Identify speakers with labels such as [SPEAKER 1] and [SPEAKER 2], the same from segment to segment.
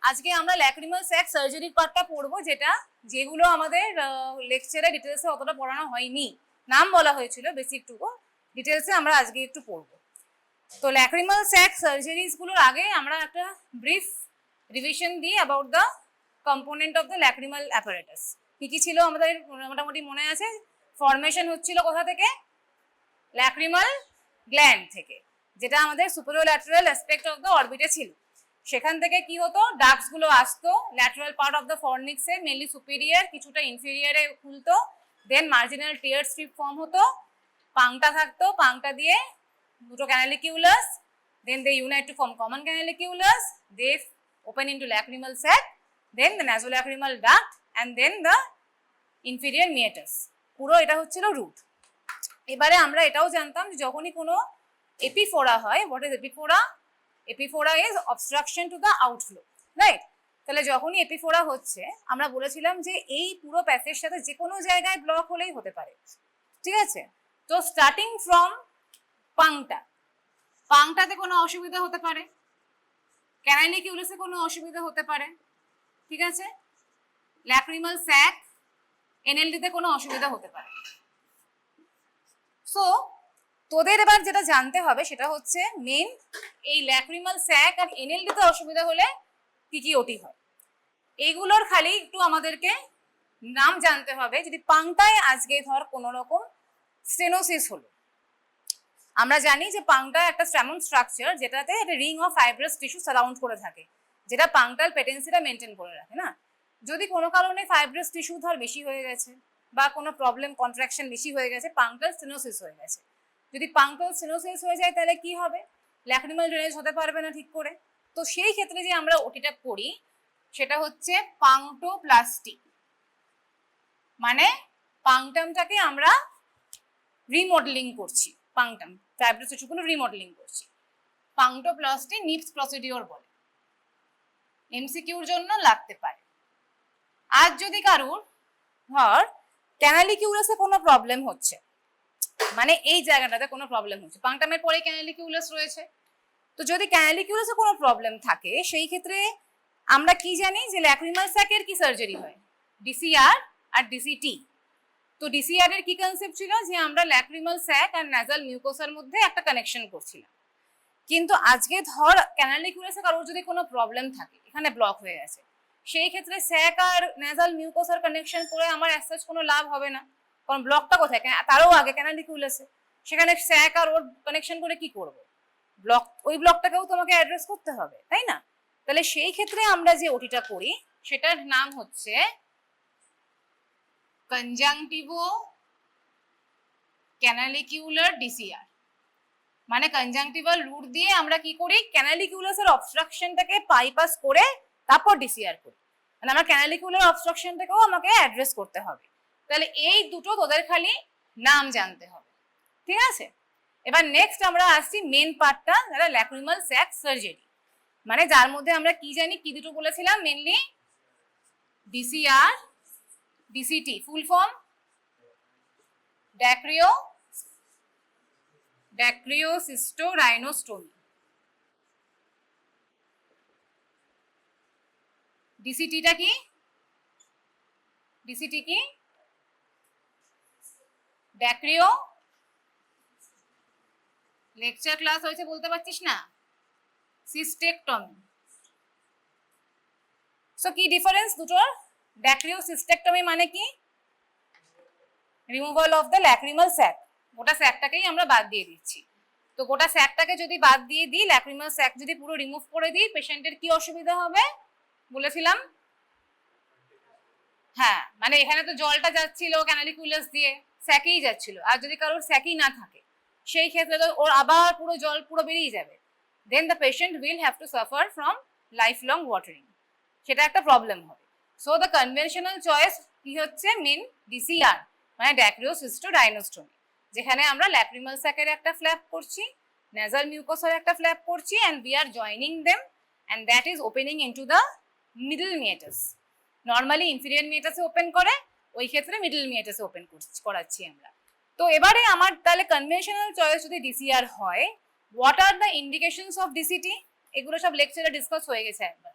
[SPEAKER 1] আজকে আমরা lacrimal sec সার্জারির পার্টটা পড়বো, যেগুলো আমাদের লেকচারে ডিটেলসে অতটা পড়ানো হয়নি, নাম বলা হয়েছিল বেসিকটুকু, ডিটেলসে আমরা আজকে একটু পড়বো। তো ল্যাক্রিমাল স্যাক সার্জারিজ গুলোর আগে আমরা একটা ব্রিফ রিভিশন দিই about the component of the lacrimal apparatus. কি কি ছিল আমাদের মোটামুটি মনে আছে? ফর্মেশন হচ্ছিল কোথা থেকে? ল্যাক্রিমাল গ্ল্যান্ড থেকে, যেটা আমাদের সুপেরিয়র অ্যাসপেক্ট অফ দ্য অরবিটে ছিল। সেখান থেকে কি হতো, ডাক্টস গুলো আসতো ল্যাটারাল পার্ট অফ দ্য ফর্নিক্সে, মেনলি সুপিরিয়র, কিছুটা ইনফেরিয়রে খুলতো, then marginal tear strip form হতো, পাংটা থাকতো, পাংটা দিয়ে দুটো ক্যানালিকিউলাস, then they unite to form common canaliculus, they open into lacrimal sac, then the nasolacrimal duct and then the inferior meatus. পুরো এটা হচ্ছিল রুট। এবারে আমরা এটাও জানতাম যে যখনই কোনো এপিফোরা হয়, what is epiphora? Epiphora is obstruction to the outflow, right? তাহলে যখনই এপিফোরা হচ্ছে, আমরা বলেছিলাম যে এই পুরো প্যাচের সাথে যে কোনো জায়গায় ব্লক হলেই হতে পারে, ঠিক আছে? তো স্টার্টিং ফ্রম পাংটাতে কোনো অসুবিধা হতে পারে, ক্যানালিকিউলাসে কোনো অসুবিধা হতে পারে, ঠিক আছে? ল্যাক্রিমাল স্যাক এনএলডিতে কোনো অসুবিধা হতে পারে। সো তোদের এবার যেটা জানতে হবে সেটা হচ্ছে মেন এই ল্যাক্রিমাল স্যাক আর এনএলডিতে অসুবিধা হলে কি কি ওটি হয়, এইগুলোর খালি একটু আমাদেরকে নাম জানতে হবে। যদি পাংটায় আজকে ধর কোনো রকম স্টেনোসিস হলো, আমরা জানি যে পাংটা একটা স্ট্যামন স্ট্রাকচার, যেটাতে একটা ring of fibrous tissue surround করে থাকে, যেটা পাংটাল পেটেন্সিটা মেনটেন করে রাখে না। যদি কোনো কারণে ফাইব্রাস টিস্যু ধর বেশি হয়ে গেছে বা কোনো প্রবলেম কন্ট্রাকশন বেশি হয়ে গেছে, পাংটাল স্টেনোসিস হয়ে গেছে, যদি পাংটাল স্টেনোসিস হয়ে যায় তাহলে কি হবে? ল্যাক্রিমাল ড্রেনেজ হতে পারবে না ঠিক করে। তো সেই ক্ষেত্রে যে আমরা ওটিটা করি সেটা হচ্ছে পাংটোপ্লাস্টি, মানে পাংটামটাকে আমরা রিমডেলিং করছি, পাংটাম ফাইব্রাস টিস্যুগুলো রিমডেলিং করছি। পাংটোপ্লাস্টি নিপস প্রসিডিওর বলে, এমসিকিউর জন্য লাগতে পারে। আর যদি কারুর ধর ক্যানালিকিউলাসে কোনো প্রবলেম হচ্ছে, মানে এই জায়গাটাতে কোনো প্রবলেম হচ্ছে, পাংটামের পরে ক্যানালিকিউলাস রয়েছে, তো যদি ক্যানালিকিউলাসে কোনো প্রবলেম থাকে সেই ক্ষেত্রে আমরা কি জানি যে ল্যাক্রিমাল স্যাকের কি সার্জারি হয়? ডিসিআর আর ডিসিটি। তো ডিসিআর এর কি কনসেপ্ট ছিল যে আমরা ল্যাক্রিমাল স্যাক আর নাজাল মিউকোসার মধ্যে একটা কানেকশন করছিলাম। কিন্তু আজকে ধর ক্যানালিকিউলাসে কারোর যদি কোনো প্রবলেম থাকে, এখানে ব্লক হয়ে গেছে, সেই ক্ষেত্রে স্যাক আর নাজাল মিউকোসার কানেকশন করে আমার অ্যাজ কোনো লাভ হবে না, কারণ ব্লকটা কোথায়? তারও আগে ক্যানালিকিউলাসে, সেখানে স্যাক আর ওর কানেকশন করে কি করব? ব্লক, ওই ব্লকটাকেও তোমাকে অ্যাড্রেস করতে হবে, তাই না? তাহলে সেই ক্ষেত্রে আমরা যে ওটিটা করি সেটার নাম হচ্ছে কনজাংটিভো ক্যানালিকিউলার ডিসিআর। মানে কনজাংটিভাল রুট দিয়ে আমরা কি করি? ক্যানালিকিউলাসের অবস্ট্রাকশনটাকে বাইপাস করে তারপর ডিসিআর করি, মানে আমার ক্যানালিকিউলার অবস্ট্রাকশনটাকেও আমাকে অ্যাড্রেস করতে হবে। তাহলে এই দুটো তোদের খালি নাম জানতে হবে, ঠিক আছে? এবার নেক্সট আমরা আসছি মেন পার্টটা, যারা ল্যাক্রিমাল স্যাক সার্জারি, মানে যার মধ্যে আমরা কি জানি, কি দুটো বলেছিলাম মেনলি? DCR, ডিসিটি, full form ড্যাক্রিওসিস্টোরাইনোস্টোমি। ডিসিটিটা কি? ডিসিটি কি? ড্যাক্রিও, লেকচার ক্লাস হয়েছে বলতে পারছিস না? সিস্টেকটমি। সো কি ডিফারেন্স দুটোর? ড্যাক্রিওসিস্টেকটমি মানে কি? Removal of the lacrimal sac, গোটা স্যাকটাকেই আমরা বাদ দিয়ে দিচ্ছি। তো গোটা স্যাকটাকে যদি বাদ দিয়ে দিই, ল্যাক্রিমাল স্যাক যদি পুরো রিমুভ করে দিই, পেশেন্টের কি অসুবিধা হবে বলেছিলাম? হ্যাঁ, মানে এখানে তো জলটা যাচ্ছিল ক্যানালিকুলাস দিয়ে, স্যাকেই যাচ্ছিল, আর যদি কারোর স্যাকই না থাকে সেই ক্ষেত্রে তো ওর আবার পুরো জল পুরো বেরিয়ে যাবে, then the patient will have to suffer from life long watering, সেটা একটা প্রবলেম হবে। সো দ্য কনভেনশনাল চয়েস কি হচ্ছে? মেন ডিসিআর, মানে ড্যাক্রিওসিস্টোরাইনোস্টোমি, যেখানে আমরা ল্যাক্রিমাল স্যাকের একটা ফ্ল্যাপ করছি, nasal mucosa একটা ফ্ল্যাপ করছি, and we are joining them, and that is opening into the middle meatus. Normally inferior মিয়াটাসে ওপেন করে, ওই ক্ষেত্রে মিডল মিয়াটাসে ওপেন করাচ্ছি আমরা। তো এবারে আমার তাহলে কনভেনশনাল চয়েস যদি ডিসিআর হয়, what are the indications of DCT? এগুলো সব লেকচারে ডিসকাস হয়ে গেছে একবার।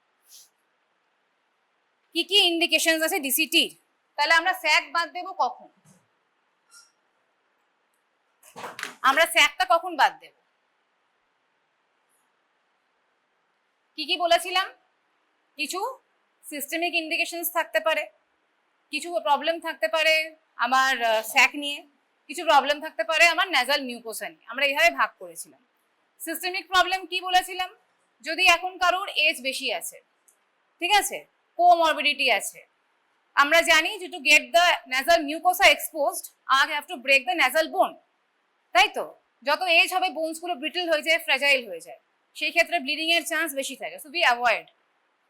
[SPEAKER 1] কি কি ইন্ডিকেশনস আছে ডিসিটির, তাহলে আমরা স্যাক বাদ দেবো কখন, আমরা স্যাকটা কখন বাদ দেব? কি কি বলেছিলাম? কিছু সিস্টেমিক ইন্ডিকেশনস থাকতে পারে, কিছু প্রবলেম থাকতে পারে আমার স্যাক নিয়ে, কিছু প্রবলেম থাকতে পারে আমার ন্যাজাল মিউকোসা নিয়ে, আমরা এইভাবে ভাগ করেছিলাম। সিস্টেমিক প্রবলেম কি বলেছিলাম? যদি এখন কারোর এজ বেশি আছে, ঠিক আছে, কোমরবিডিটি আছে, আমরা জানি যে to get the nasal mucosa exposed I have to break the nasal bone, তাই তো? যত এজ হবে বোনস গুলো ব্রিটল হয়ে যায়, ফ্র্যাজাইল হয়ে যায়, সেই ক্ষেত্রে ব্লিডিং এর চান্স বেশি থাকে, সো বি অ্যাভয়েড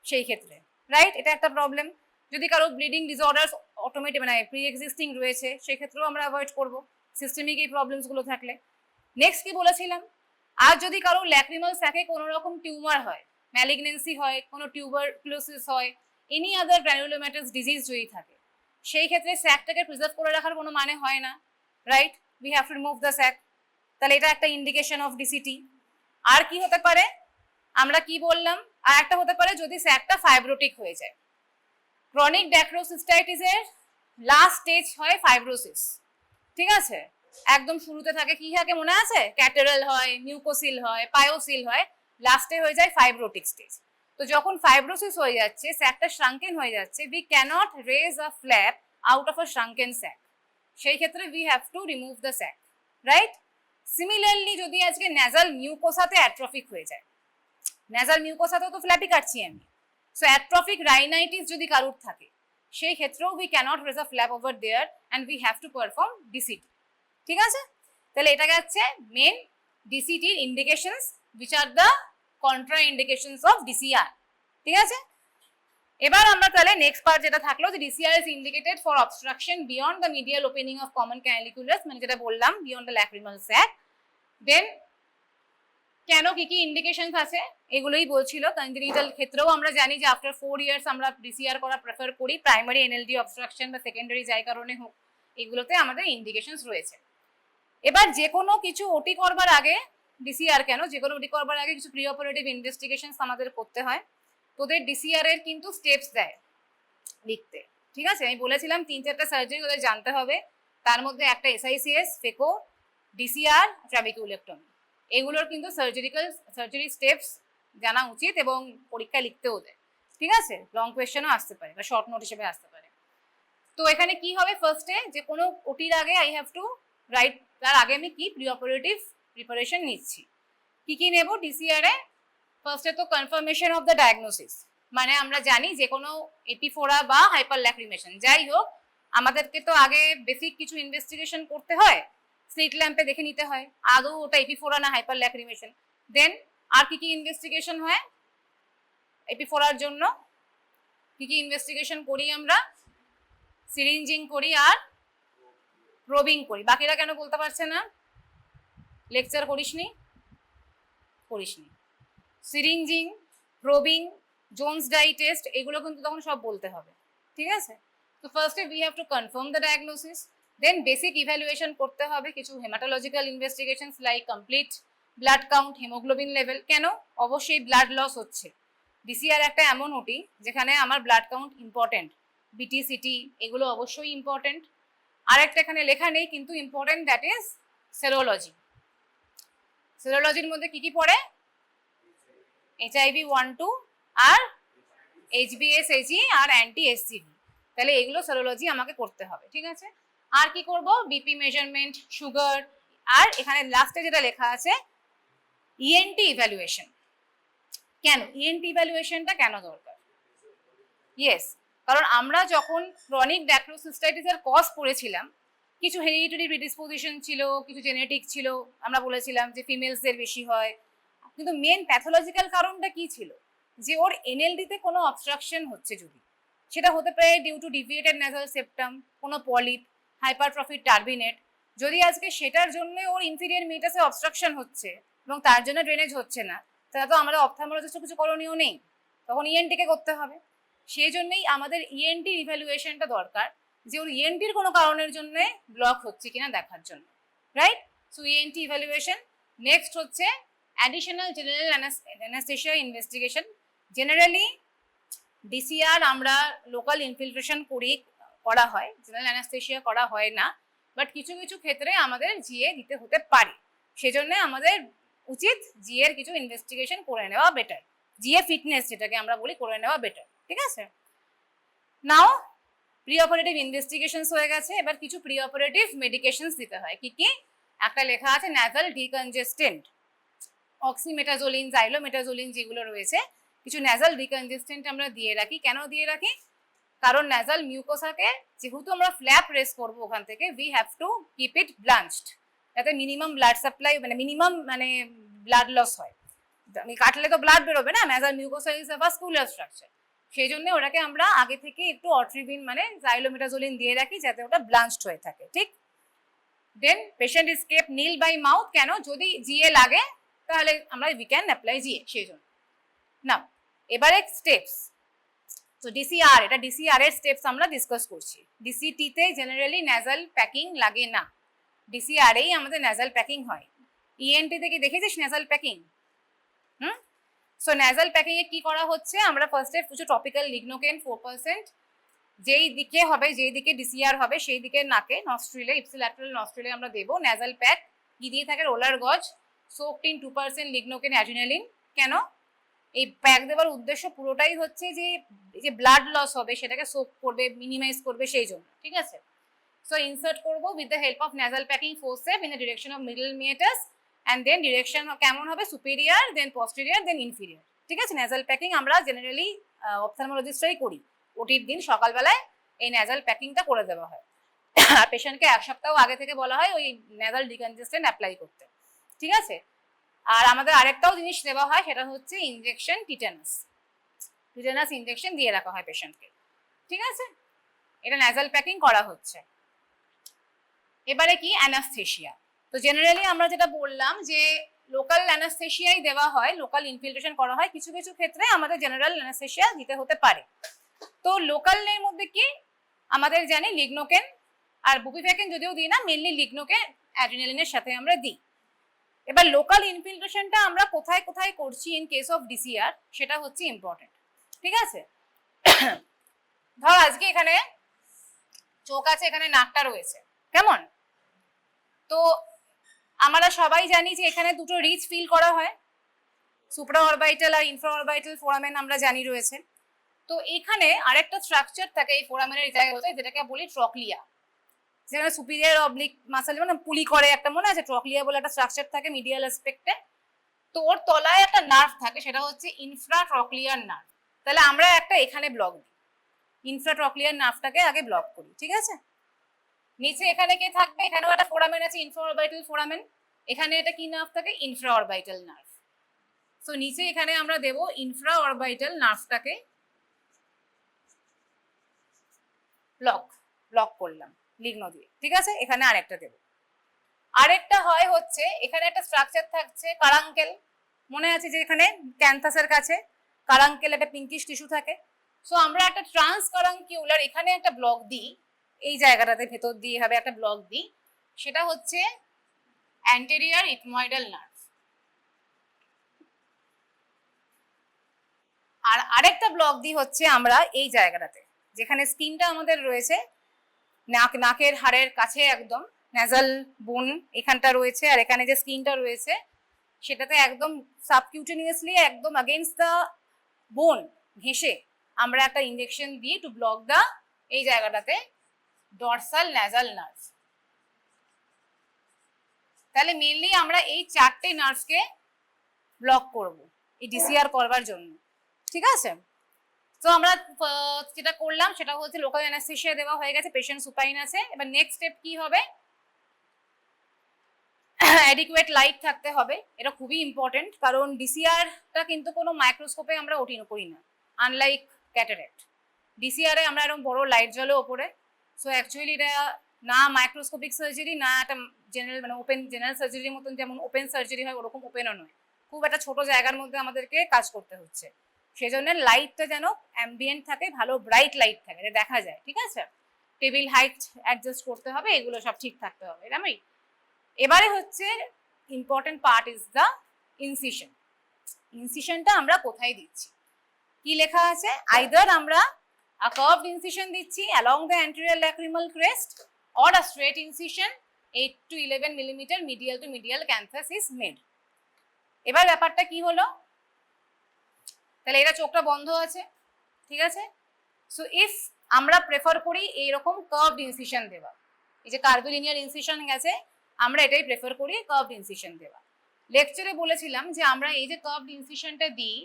[SPEAKER 1] সেই ক্ষেত্রে, রাইট? এটা একটা প্রবলেম। যদি কারো ব্লিডিং ডিসঅর্ডার অটোমেটিক মানে প্রি এক্সিস্টিং রয়েছে, সেই ক্ষেত্রেও আমরা অ্যাভয়েড করবো সিস্টেমিক এই প্রবলেমস গুলো থাকলে। নেক্সট কি বলেছিলাম? আর যদি কারো ল্যাক্রিমাল স্যাকে কোনো রকম টিউমার হয়, ম্যালিগনেন্সি হয়, কোনো টিউবারকুলোসিস হয়, এনি আদার গ্র্যানুলোম্যাটাস ডিজিজ যদি থাকে, সেই ক্ষেত্রে স্যাকটাকে প্রিজার্ভ করে রাখার কোনো মানে হয় না, right? We have to remove the sec. তাহলে এটা একটা ইন্ডিকেশন অফ ডিসিটি। আর কি হতে পারে? আমরা কি বললাম? আর একটা হতে পারে যদি স্যাকটা ফাইব্রোটিক হয়ে যায়। ক্রনিক ড্যাক্রোসিস্টাইটিসের লাস্ট স্টেজ হয় ফাইব্রোসিস, ঠিক আছে? একদম শুরুতে থাকে কি থাকে মনে আছে? ক্যাটেরাল হয়, মিউকোসিল হয়, পায়োসিল হয়, লাস্টে হয়ে যায় ফাইব্রোটিক স্টেজ। তো যখন ফাইব্রোসিস হয়ে যাচ্ছে, স্যাকটা শ্রাঙ্কেন হয়ে যাচ্ছে, we can't raise a flap out of a shrunken sac, সেই ক্ষেত্রে we have to remove the sac, right? Similarly যদি আজকে ন্যাজাল মিউকোসাতে অ্যাট্রফিক হয়ে যায়, ন্যাজাল মিউকোসাতেও তো ফ্ল্যাপই কাটছি আমি, সো অ্যাট্রফিক রাইনাইটিস যদি কারোর থাকে, সেই ক্ষেত্রেও we can't raise a flap over there and we have to perform DCT, ঠিক আছে? তাহলে এটা হচ্ছে মেন ডিসিটির indications which are the contraindications of DCR, ঠিক আছে? এবার আমরা তাহলে নেক্সট পার্ট যেটা থাকলো যে DCR is indicated for obstruction beyond the medial opening of common canaliculus, মানে যেটা বললাম beyond the lacrimal sac. Then কেন কি কি ইন্ডিকেশনস আছে এগুলোই বলছিল। কনজেনিটাল ক্ষেত্রেও আমরা জানি যে আফটার 4 ইয়ার্স আমরা ডিসিআর করা প্রেফার করি, প্রাইমারি এনএলডি অবস্ট্রাকশন বা সেকেন্ডারি যাই কারণে হোক, এগুলোতে আমাদের ইন্ডিকেশনস রয়েছে। এবার যে কোনো কিছু ওটি করবার আগে, ডিসিআর কেন, যে কোনো ওটি করবার আগে কিছু প্রি অপারেটিভ ইনভেস্টিগেশনস আমাদের করতে হয়। তোদের ডিসিআর এর কিন্তু স্টেপস দেয় লিখতে, ঠিক আছে? আমি বলেছিলাম 3-4টা সার্জারি ওদের জানতে হবে, তার মধ্যে একটা এসআইসিএস, ফেকো, ডিসিআর, ট্রাবিকুলেক্টমি, এগুলোর কিন্তু সার্জারি স্টেপস জানা উচিত এবং পরীক্ষা লিখতেও দেয়, ঠিক আছে? লং কোয়েশ্চেনও আসতে পারে বা শর্ট নোট হিসেবে আসতে পারে। তো এখানে কি হবে? ফার্স্টে যে কোনো ওটির আগে আই হ্যাভ টু রাইট, তার আগে আমি কি প্রি অপারেটিভ প্রিপারেশন নিচ্ছি। কি কি নেব ডিসিআর এ? ফার্স্টে তো কনফার্মেশন অফ দ্য ডায়াগনোসিস, মানে আমরা জানি যে কোনো এপিফোরা বা হাইপার ল্যাক্রিমেশন যাই হোক, আমাদেরকে তো আগে বেসিক কিছু ইনভেস্টিগেশন করতে হয়, স্লিট ল্যাম্পে দেখে নিতে হয় আদৌ ওটা এপিফোরা না হাইপার ল্যাক্রিমেশন। দেন আর কি কি ইনভেস্টিগেশন হয় এপিফোরার জন্য? কি কি ইনভেস্টিগেশন করি আমরা? সিরিঞ্জিং করি আর প্রবিং করি। বাকিরা কেন বলতে পারছে না? লেকচার করিসনি? সিরিঞ্জিং, প্রবিং, জোনস ডাই টেস্ট, এগুলো কিন্তু তখন সব বলতে হবে, ঠিক আছে? তো ফার্স্টে we have to confirm the diagnosis, then basic evaluation করতে হবে, কিছু haematological investigations like complete blood count, haemoglobin level. কেন? অবশ্যই ব্লাড লস হচ্ছে, ডিসিআর একটা এমন ওটি যেখানে আমার ব্লাড কাউন্ট ইম্পর্টেন্ট, বিটিসিটি এগুলো অবশ্যই ইম্পর্টেন্ট। আরেকটা এখানে লেখা নেই কিন্তু ইম্পর্টেন্ট, দ্যাট ইজ সেরোলজি। সেরোলজির মধ্যে কি কি পড়ে? HIV 1-2 আর HbS/Ag আর অ্যান্টি-HCV, তাহলে এগুলো সেরোলজি আমাকে করতে হবে, ঠিক আছে? আর কি করব? বিপি মেজারমেন্ট, সুগার, আর এখানে লাস্টে যেটা লেখা আছে ইএনটি ইভ্যালুয়েশন। কেন ইএনটি ইভ্যালুয়েশনটা কেন দরকার? ইয়েস, কারণ আমরা যখন ক্রনিক ড্যাক্রোসিস্টাইটিসের কজ পড়েছিলাম, কিছু হেরিডিটারি প্রিডিসপোজিশন ছিল, কিছু জেনেটিক ছিল, আমরা বলেছিলাম যে ফিমেলসদের বেশি হয়, কিন্তু মেন প্যাথোলজিক্যাল কারণটা কি ছিল? যে ওর এনএলডিতে কোনো অবস্ট্রাকশন হচ্ছে, যদি সেটা হতে পারে due to deviated nasal septum, কোনো পলিপ, হাইপারট্রফি টার্বিনেট, যদি আজকে সেটার জন্য ওর ইনফিরিয়র মিটাসে অবস্ট্রাকশন হচ্ছে এবং তার জন্য ড্রেনেজ হচ্ছে না, তাহলে তো আমাদের অপথ্যালমোলজিস্ট কিছু করণীয় নেই, তখন ইএনটিকে করতে হবে। সেই জন্যই আমাদের ইএনটি ইভ্যালুয়েশনটা দরকার, যে ওর ইএনটির কোনো কারণের জন্য ব্লক হচ্ছে কিনা দেখার জন্য, right? So ENT evaluation. Next হচ্ছে additional general anaesthesia investigation. Generally DCR আমরা লোকাল ইনফিলট্রেশন করা হয়, জেনারেল অ্যানাস্থেশিয়া করা হয় না, বাট কিছু কিছু ক্ষেত্রে আমাদের জিএ দিতে হতে পারে। সেজন্য আমাদের উচিত জিএর কিছু ইনভেস্টিগেশন করে নেওয়া বেটার, জিএ ফিটনেস যেটাকে আমরা বলি করে নেওয়া বেটার। ঠিক আছে, নাও প্রি অপারেটিভ ইনভেস্টিগেশনস হয়ে গেছে, এবার কিছু প্রি অপারেটিভ মেডিকেশনস দিতে হয়। কি কি? একটা লেখা আছে ন্যাজাল ডিকনজেস্টেন্ট, অক্সিমেটাজোলিন, জাইলোমেটাজোলিন যেগুলো রয়েছে, কিছু ন্যাজাল ডিকনজেস্টেন্ট আমরা দিয়ে রাখি। কেন দিয়ে রাখি? কারণ ন্যাজাল মিউকোসাকে যেহেতু আমরা ফ্ল্যাপ রেস করবো ওখান থেকে, we have to keep it blanched, যাতে minimum blood supply minimum blood loss হয়। কাটলে তো ব্লাড বেরোবে না, nasal mucosa is a vascular structure, সেই জন্য ওটাকে আমরা আগে থেকে একটু অট্রিবিন জাইলোমেটাজোলিন দিয়ে রাখি যাতে ওটা ব্লাঞ্চড হয়ে থাকে। ঠিক, then patient is kept nil by mouth. কেন? যদি জিএ লাগে তাহলে আমরা উই ক্যান অ্যাপ্লাই জিএ, সেই জন্য। না, এবারে স্টেপস। তো ডিসিআর, এটা ডিসিআর এর স্টেপস আমরা ডিসকাস করছি। ডিসিটিতে জেনারেলি ন্যাজাল প্যাকিং লাগে না, ডিসিআর এই আমাদের ন্যাজাল প্যাকিং হয়। ইএনটিতে কি দেখেছিস nasal packing? So nasal packing এ কি করা হচ্ছে, আমরা ফার্স্টে কিছু টপিক্যাল লিগনোকেন 4%, যেই দিকে হবে, যেই দিকে ডিসিআর হবে সেই দিকে নাকে নস্ট্রিলে, ইপসিল্যাটারাল নস্ট্রিলে আমরা দেবো ন্যাজাল প্যাক। কি দিয়ে থাকে? রোলার গজ সোকড ইন 2% লিগনোকেন অ্যাড্রিনালিন। কেন? এই প্যাক দেওয়ার উদ্দেশ্য পুরোটাই হচ্ছে যে ব্লাড লস হবে সেটাকে সোক করবে, মিনিমাইজ করবে, সেই জন্য। ঠিক আছে, সো ইনসার্ট করবো with the help of nasal packing forcep in the direction of middle meatus, and then direction কেমন হবে? Superior, then posterior, then inferior. ঠিক আছে, ন্যাজাল প্যাকিং আমরা জেনারেলি অপথ্যালমোলজিস্টরাই করি, ওটির দিন সকালবেলায় এই ন্যাজাল প্যাকিংটা করে দেওয়া হয়। আর পেশেন্টকে 1 সপ্তাহ আগে থেকে বলা হয় ওই ন্যাজাল ডিকনজেস্টেন্ট অ্যাপ্লাই করতে। ঠিক আছে, আর আমাদের আরেকটাও জিনিস দেওয়া হয়, সেটা হচ্ছে ইনজেকশন, টিটানাস ইনজেকশন দিয়ে রাখা হয় পেশেন্টকে। ঠিক আছে, এটা ন্যাজাল প্যাকিং করা হচ্ছে। এবারে কি? অ্যানাস্থেশিয়া। তো জেনারেলি আমরা যেটা বললাম যে লোকাল অ্যানাস্থেশিয়াই দেওয়া হয়, লোকাল ইনফিলট্রেশন করা হয়, কিছু কিছু ক্ষেত্রে আমাদের জেনারেল অ্যানাস্থেশিয়া দিতে হতে পারে। তো লোকালের মধ্যে কি আমাদের জানি লিগনোকেন আর বুপিভ্যাকেন যদিও দিই না, মেনলি লিগনোকেন অ্যাড্রিনালিনের সাথে আমরা দিই। এবার লোকাল ইনফিলট্রেশনটা আমরা কোথায় কোথায় করছি ইন কেস অফ ডিসিআর, সেটা হচ্ছে ইম্পর্টেন্ট। ঠিক আছে, ধর আজকে এখানে চোখ আছে, এখানে নাকটা রয়েছে, কেমন? তো আমরা সবাই জানি যে এখানে দুটো রিচ ফিল করা হয়, সুপ্রা অরবাইটাল আর ইনফ্রা অরবাইটাল ফোরামেন আমরা জানি রয়েছে। তো এখানে আরেকটা স্ট্রাকচার থাকে এই ফোরামেনের জায়গায়, যেটাকে বলি ট্রকলিয়া, যেখানে সুপিরিয়র অবলিক মাসল পুলি করে একটা, মনে আছে? ট্রকলিয়া বলে একটা স্ট্রাকচার থাকে মিডিয়াল অ্যাসপেক্টে। তো ওর তলায় একটা নার্ভ থাকে, সেটা হচ্ছে ইনফ্রা ট্রকলিয়ার নার্ভ। তাহলে আমরা একটা এখানে ব্লক দিই, ইনফ্রা ট্রকলিয়ার নার্ভটাকে আগে ব্লক করি। ঠিক আছে, নিচে এখানে কে থাকবে? এখানেও একটা ফোরামেন আছে, ইনফ্রা অরবাইটাল ফোরামেন। এখানে এটা কি নার্ভ থাকে? Infra orbital nerve. সো নিচে এখানে আমরা দেব ইনফ্রা অরবাইটাল নার্ভটাকে ব্লক করলাম লিগনো দিয়ে। ঠিক আছে, এখানে আরেকটা দেব। আরেকটা হয় হচ্ছে এখানে একটা স্ট্রাকচার থাকছে কারাঙ্কেল, মনে আছে যে এখানে ক্যান্থাসের কাছে কারাঙ্কেল একটা পিঙ্কিশ টিস্যু থাকে। সো আমরা একটা ট্রান্স কারাঙ্কিউলার এখানে একটা ব্লক দিই, এই জায়গাটাতে ভেতর দিয়ে হবে একটা ব্লক দিই, সেটা হচ্ছে অ্যান্টেরিয়র ইথময়েডাল নার্ভ। আর আরেকটা ব্লক দিই হচ্ছে আমরা এই জায়গাটাতে, যেখানে স্কিনটা আমাদের রয়েছে নাকের হাড়ের কাছে, একদম ন্যাজাল বোন এখানটা রয়েছে, আর এখানে যে স্কিনটা রয়েছে সেটাতে একদম সাবকিউটেনিয়াসলি একদম अगेंस्ट দ্য বোন ঘেঁষে আমরা একটা ইনজেকশন দিই টু ব্লক দ্য এই জায়গাটাতে ডরসাল ন্যাজাল নার্ভ। তাহলে মেইনলি আমরা এই 4টে নার্ভকে ব্লক করব এই ডিসিআর করবার জন্য। ঠিক আছে, তো আমরা যেটা করলাম সেটা হচ্ছে লোকাল অ্যানাস্থেশিয়া দেওয়া হয়ে গেছে, পেশেন্ট সুপাইন আছে। এবার নেক্সট স্টেপ কি হবে? অ্যাডিকুয়েট লাইট থাকতে হবে, এটা খুবই ইম্পর্টেন্ট, কারণ ডিসিআরটা কিন্তু কোনো মাইক্রোস্কোপে আমরা ওটি করি না, আনলাইক ক্যাটারেক্ট। ডিসিআরে আমরা এরকম বড় লাইট জ্বলে ওপরে। সো অ্যাকচুয়ালি এটা না মাইক্রোস্কোপিক সার্জারি, না একটা জেনারেল ওপেন জেনারেল সার্জারির মতন যেমন ওপেন সার্জারি হয় ওরকম ওপেনও নয়, খুব একটা ছোট জায়গার মধ্যে আমাদেরকে কাজ করতে হচ্ছে। সেজন্য লাইটটা যেন অ্যাম্বিয়েন্ট থাকে, ভালো ব্রাইট লাইট থাকে, এটা দেখা যায়। ঠিক আছে, টেবিল হাইট অ্যাডজাস্ট করতে হবে, এগুলো সব ঠিক থাকতে হবে। এরকমই এবারে হচ্ছে important part is the incision. ইনসিশনটা আমরা কোথায় দিচ্ছি? কি লেখা আছে, আইদার আমরা a curved incision দিচ্ছি along the anterior lacrimal crest or a straight incision 8 to 11 millimeter medial to medial canthus is made. এবার ব্যাপারটা কি হলো, তাহলে এটা চোখটা বন্ধ আছে, ঠিক আছে। সো ইফ আমরা প্রেফার করি এইরকম কার্ভড ইনসিশন দেওয়া, এই যে কার্ভিলিনিয়ার ইনসিশন গেছে, আমরা এটাই প্রেফার করি কার্ভড ইনসিশন দেওয়া। লেকচারে বলেছিলাম যে আমরা এই যে কার্ভড ইনসিশনটা দিই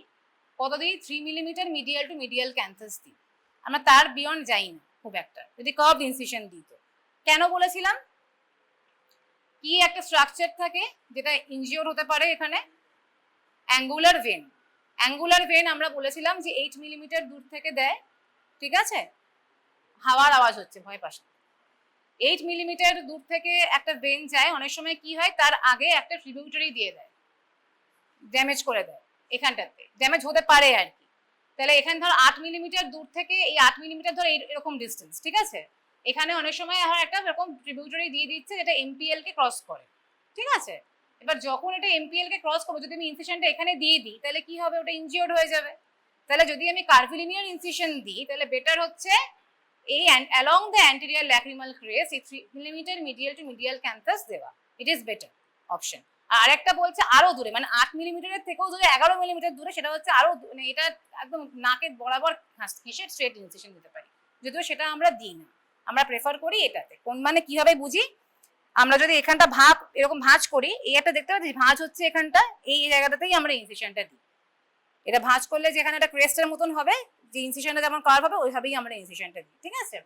[SPEAKER 1] কত দিই, 3 মিলিমিটার মিডিয়াল টু মিডিয়াল ক্যান্থাস দিই, আমরা তার বিয়ন্ড যাই না খুব একটা যদি কার্ভড ইনসিশন দিই। তো কেন বলেছিলাম, কি একটা স্ট্রাকচার থাকে যেটা ইনজিওর হতে পারে, এখানে অ্যাঙ্গুলার ভেন। অ্যাঙ্গুলার ভেন আমরা বলেছিলাম যে 8 মিলিমিটার দূর থেকে দেয়, ঠিক আছে, হাওয়ার আওয়াজ হচ্ছে, ভয় পাস না। 8 মিলিমিটার দূর থেকে একটা ভেন যায়, অনেক সময় কি হয় তার আগে একটা ট্রিবিউটারি দিয়ে দেয়, ড্যামেজ করে দেয়, এখানটাতে ড্যামেজ হতে পারে আর কি। তাহলে এখানে ধর 8 মিলিমিটার দূর থেকে, এই 8 মিলিমিটার ধর এরকম ডিস্টেন্স, ঠিক আছে, এখানে অনেক সময় আমার একটা এরকম ট্রিবিউটারি দিয়ে দিচ্ছে যেটা এমপিএল কে ক্রস করে, ঠিক আছে। এবার যখন এটা এমপিএল কে ক্রস করবো, যদি আমি ইনসিশনটা এখানে দিয়ে দিই তাহলে কি হবে, ওটা ইনজিওর্ড হয়ে যাবে। তাহলে যদি আমি কার্ভিলিনিয়ার ইনসিশন দিই তাহলে বেটার হচ্ছে এই along the anterior lacrimal crest 3 millimetre medial to medial canthus দেওয়া, ইট ইজ বেটার অপশন। আর একটা বলছে আরো দূরে, মানে 8 মিলিমিটারের থেকেও দূরে 11 মিলিমিটার দূরে, সেটা হচ্ছে আরো মানে এটা একদম নাকের বরাবর ঘেঁষে স্ট্রেট ইনসিশন দিতে পারি, যদিও সেটা আমরা দিই না, আমরা প্রেফার করি এটাতে। কোন মানে কিভাবে বুঝি, আমরা যদি এখানটা এরকম ভাঁজ করি, এই একটা দেখতে পাচ্ছি ভাঁজ হচ্ছে এখানটা, এই জায়গাটাতেই আমরা ইনসিশনটা দিই। এটা ভাঁজ করলে যেখানে একটা ক্রেস্টের মতন হবে, যে ইনসিশনটা যেমন কার্ভ হবে ওইভাবেই আমরা ইনসিশনটা দিই, ঠিক আছে।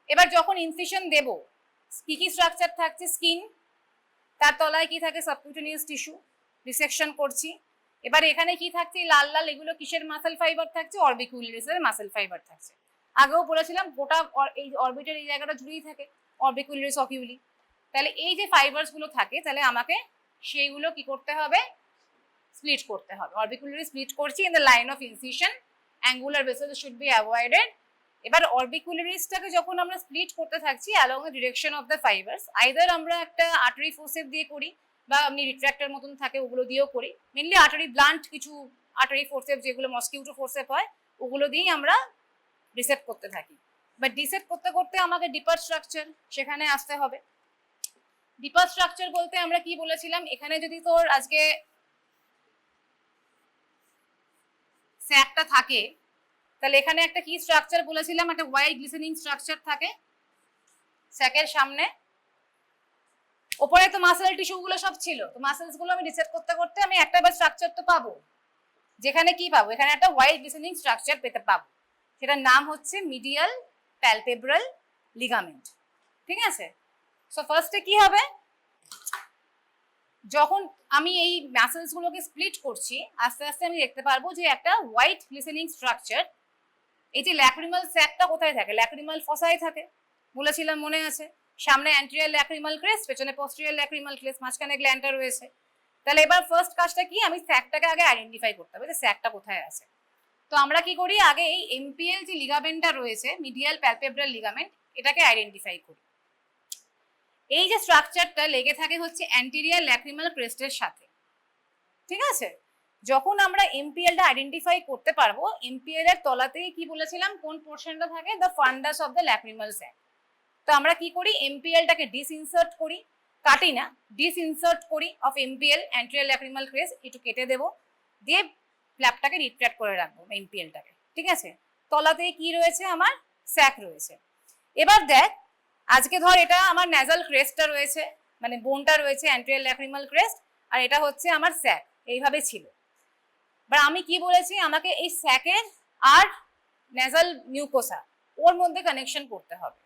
[SPEAKER 1] এবার যখন ইনসিশন দেব, কি কি স্ট্রাকচার থাকছে, স্কিন, তার তলায় কি থাকে, সাবকিউটেনিয়াস টিস্যু, ডিসেকশন করছি। এবার এখানে কি থাকছে, লাল লাল, এগুলো কিসের মাসেল ফাইবার থাকছে, অরবিকুলারিসের মাসেল ফাইবার থাকছে। আগেও বলেছিলাম গোটা এই অরবিটের এই জায়গাটা জুড়েই থাকে অরবিকুলারিস অকিউলি। তাহলে এই যে ফাইবারস গুলো থাকে, তাহলে আমাকে সেইগুলো কি করতে হবে, স্প্লিট করতে হবে। অরবিকুলারি স্প্লিট করছি in the line of incision, angular vessels should be avoided. এবার অরবিকুলারিসটাকে যখন আমরা স্প্লিট করতে থাকছি along the direction of the fibres, either আমরা একটা আর্টারি ফোর্সেপ দিয়ে করি বা এমনি রিট্রাক্টর মতন থাকে ওগুলো দিয়েও করি, মেনলি আর্টারি ব্লান্ট কিছু আর্টারি ফোর্সেপ যেগুলো মসকিউটো ফোর্সেপ হয় ওগুলো দিয়েই আমরা ডিসেক্ট করতে থাকি। বাট ডিসেক্ট করতে করতে আমাকে ডিপার স্ট্রাকচার সেখানে আসতে হবে। ডিপার স্ট্রাকচার বলতে আমরা কি বলেছিলাম, এখানে যদি তোর আজকে স্যাকটা থাকে, তাহলে এখানে একটা কি স্ট্রাকচার বলেছিলাম, একটা হোয়াইট গ্লিসেনিং স্ট্রাকচার থাকে স্যাকের সামনে, ওপরে তো মাসেল টিস্যু গুলো সব ছিল, তো মাসেলস গুলো আমি ডিসেক্ট করতে করতে আমি একটা বার স্ট্রাকচার তো পাবো, যেখানে কি পাবো, এখানে একটা হোয়াইট গ্লিসেনিং স্ট্রাকচার পেতে পাবো, সেটার নাম হচ্ছে মিডিয়াল প্যালপেব্রাল লিগামেন্ট, ঠিক আছে। সো ফার্স্টে কি হবে, যখন আমি এই মাসেলস গুলোকে স্প্লিট করছি আস্তে আস্তে আমি দেখতে পারবো যে একটা হোয়াইট গ্লিসেনিং স্ট্রাকচার, এই যে ল্যাক্রিমাল স্যাকটা কোথায় থাকে, ল্যাক্রিমাল ফসায় থাকে বলেছিলাম মনে আছে, সামনে অ্যান্টেরিয়র ল্যাক্রিমাল ক্রেস্ট, পেছনে পোস্টেরিয়র ল্যাক্রিমাল ক্রেস্ট, মাঝখানে গ্ল্যান্ডটা রয়েছে। তাহলে এবার ফার্স্ট কাজটা কি, আমি স্যাকটাকে আগে আইডেন্টিফাই করতে হবে যে স্যাকটা কোথায় আছে। তো আমরা কি করি, আগে এই এমপিএল যে লিগামেন্টটা রয়েছে, মিডিয়াল প্যালপেব্রাল লিগামেন্ট, এটাকে আইডেন্টিফাই করি। এই যে স্ট্রাকচারটা লেগে থাকে হচ্ছে অ্যান্টেরিয়র ল্যাক্রিমাল ক্রেস্টের সাথে, ঠিক আছে। যখন আমরা এমপিএলটা আইডেন্টিফাই করতে পারবো, এমপিএল এর তলাতেই কি বলেছিলাম কোন পোর্শনটা থাকে, the fundus of the lacrimal sac. তো আমরা কি করি, এমপিএলটাকে ডিসইনসার্ট করি, কাটি না, ডিসইনসার্ট করি of MPL anterior lacrimal crest, একটু কেটে দেবো, দিয়ে ফ্ল্যাপটাকে রিট্রাক্ট করে রাখবো এমপিএলটাকে, ঠিক আছে। তলাতেই কি রয়েছে, আমার স্যাক রয়েছে। এবার দেখ, আজকে ধর এটা আমার ন্যাজাল ক্রেস্টটা রয়েছে, মানে বোনটা রয়েছে অ্যান্টেরিয়র ল্যাক্রিমাল ক্রেস্ট, আর এটা হচ্ছে আমার স্যাক, এইভাবে ছিল। বাট আমি কি বলেছি, আমাকে এই স্যাকের আর ন্যাজাল মিউকোসা ওর মধ্যে কানেকশন করতে হবে,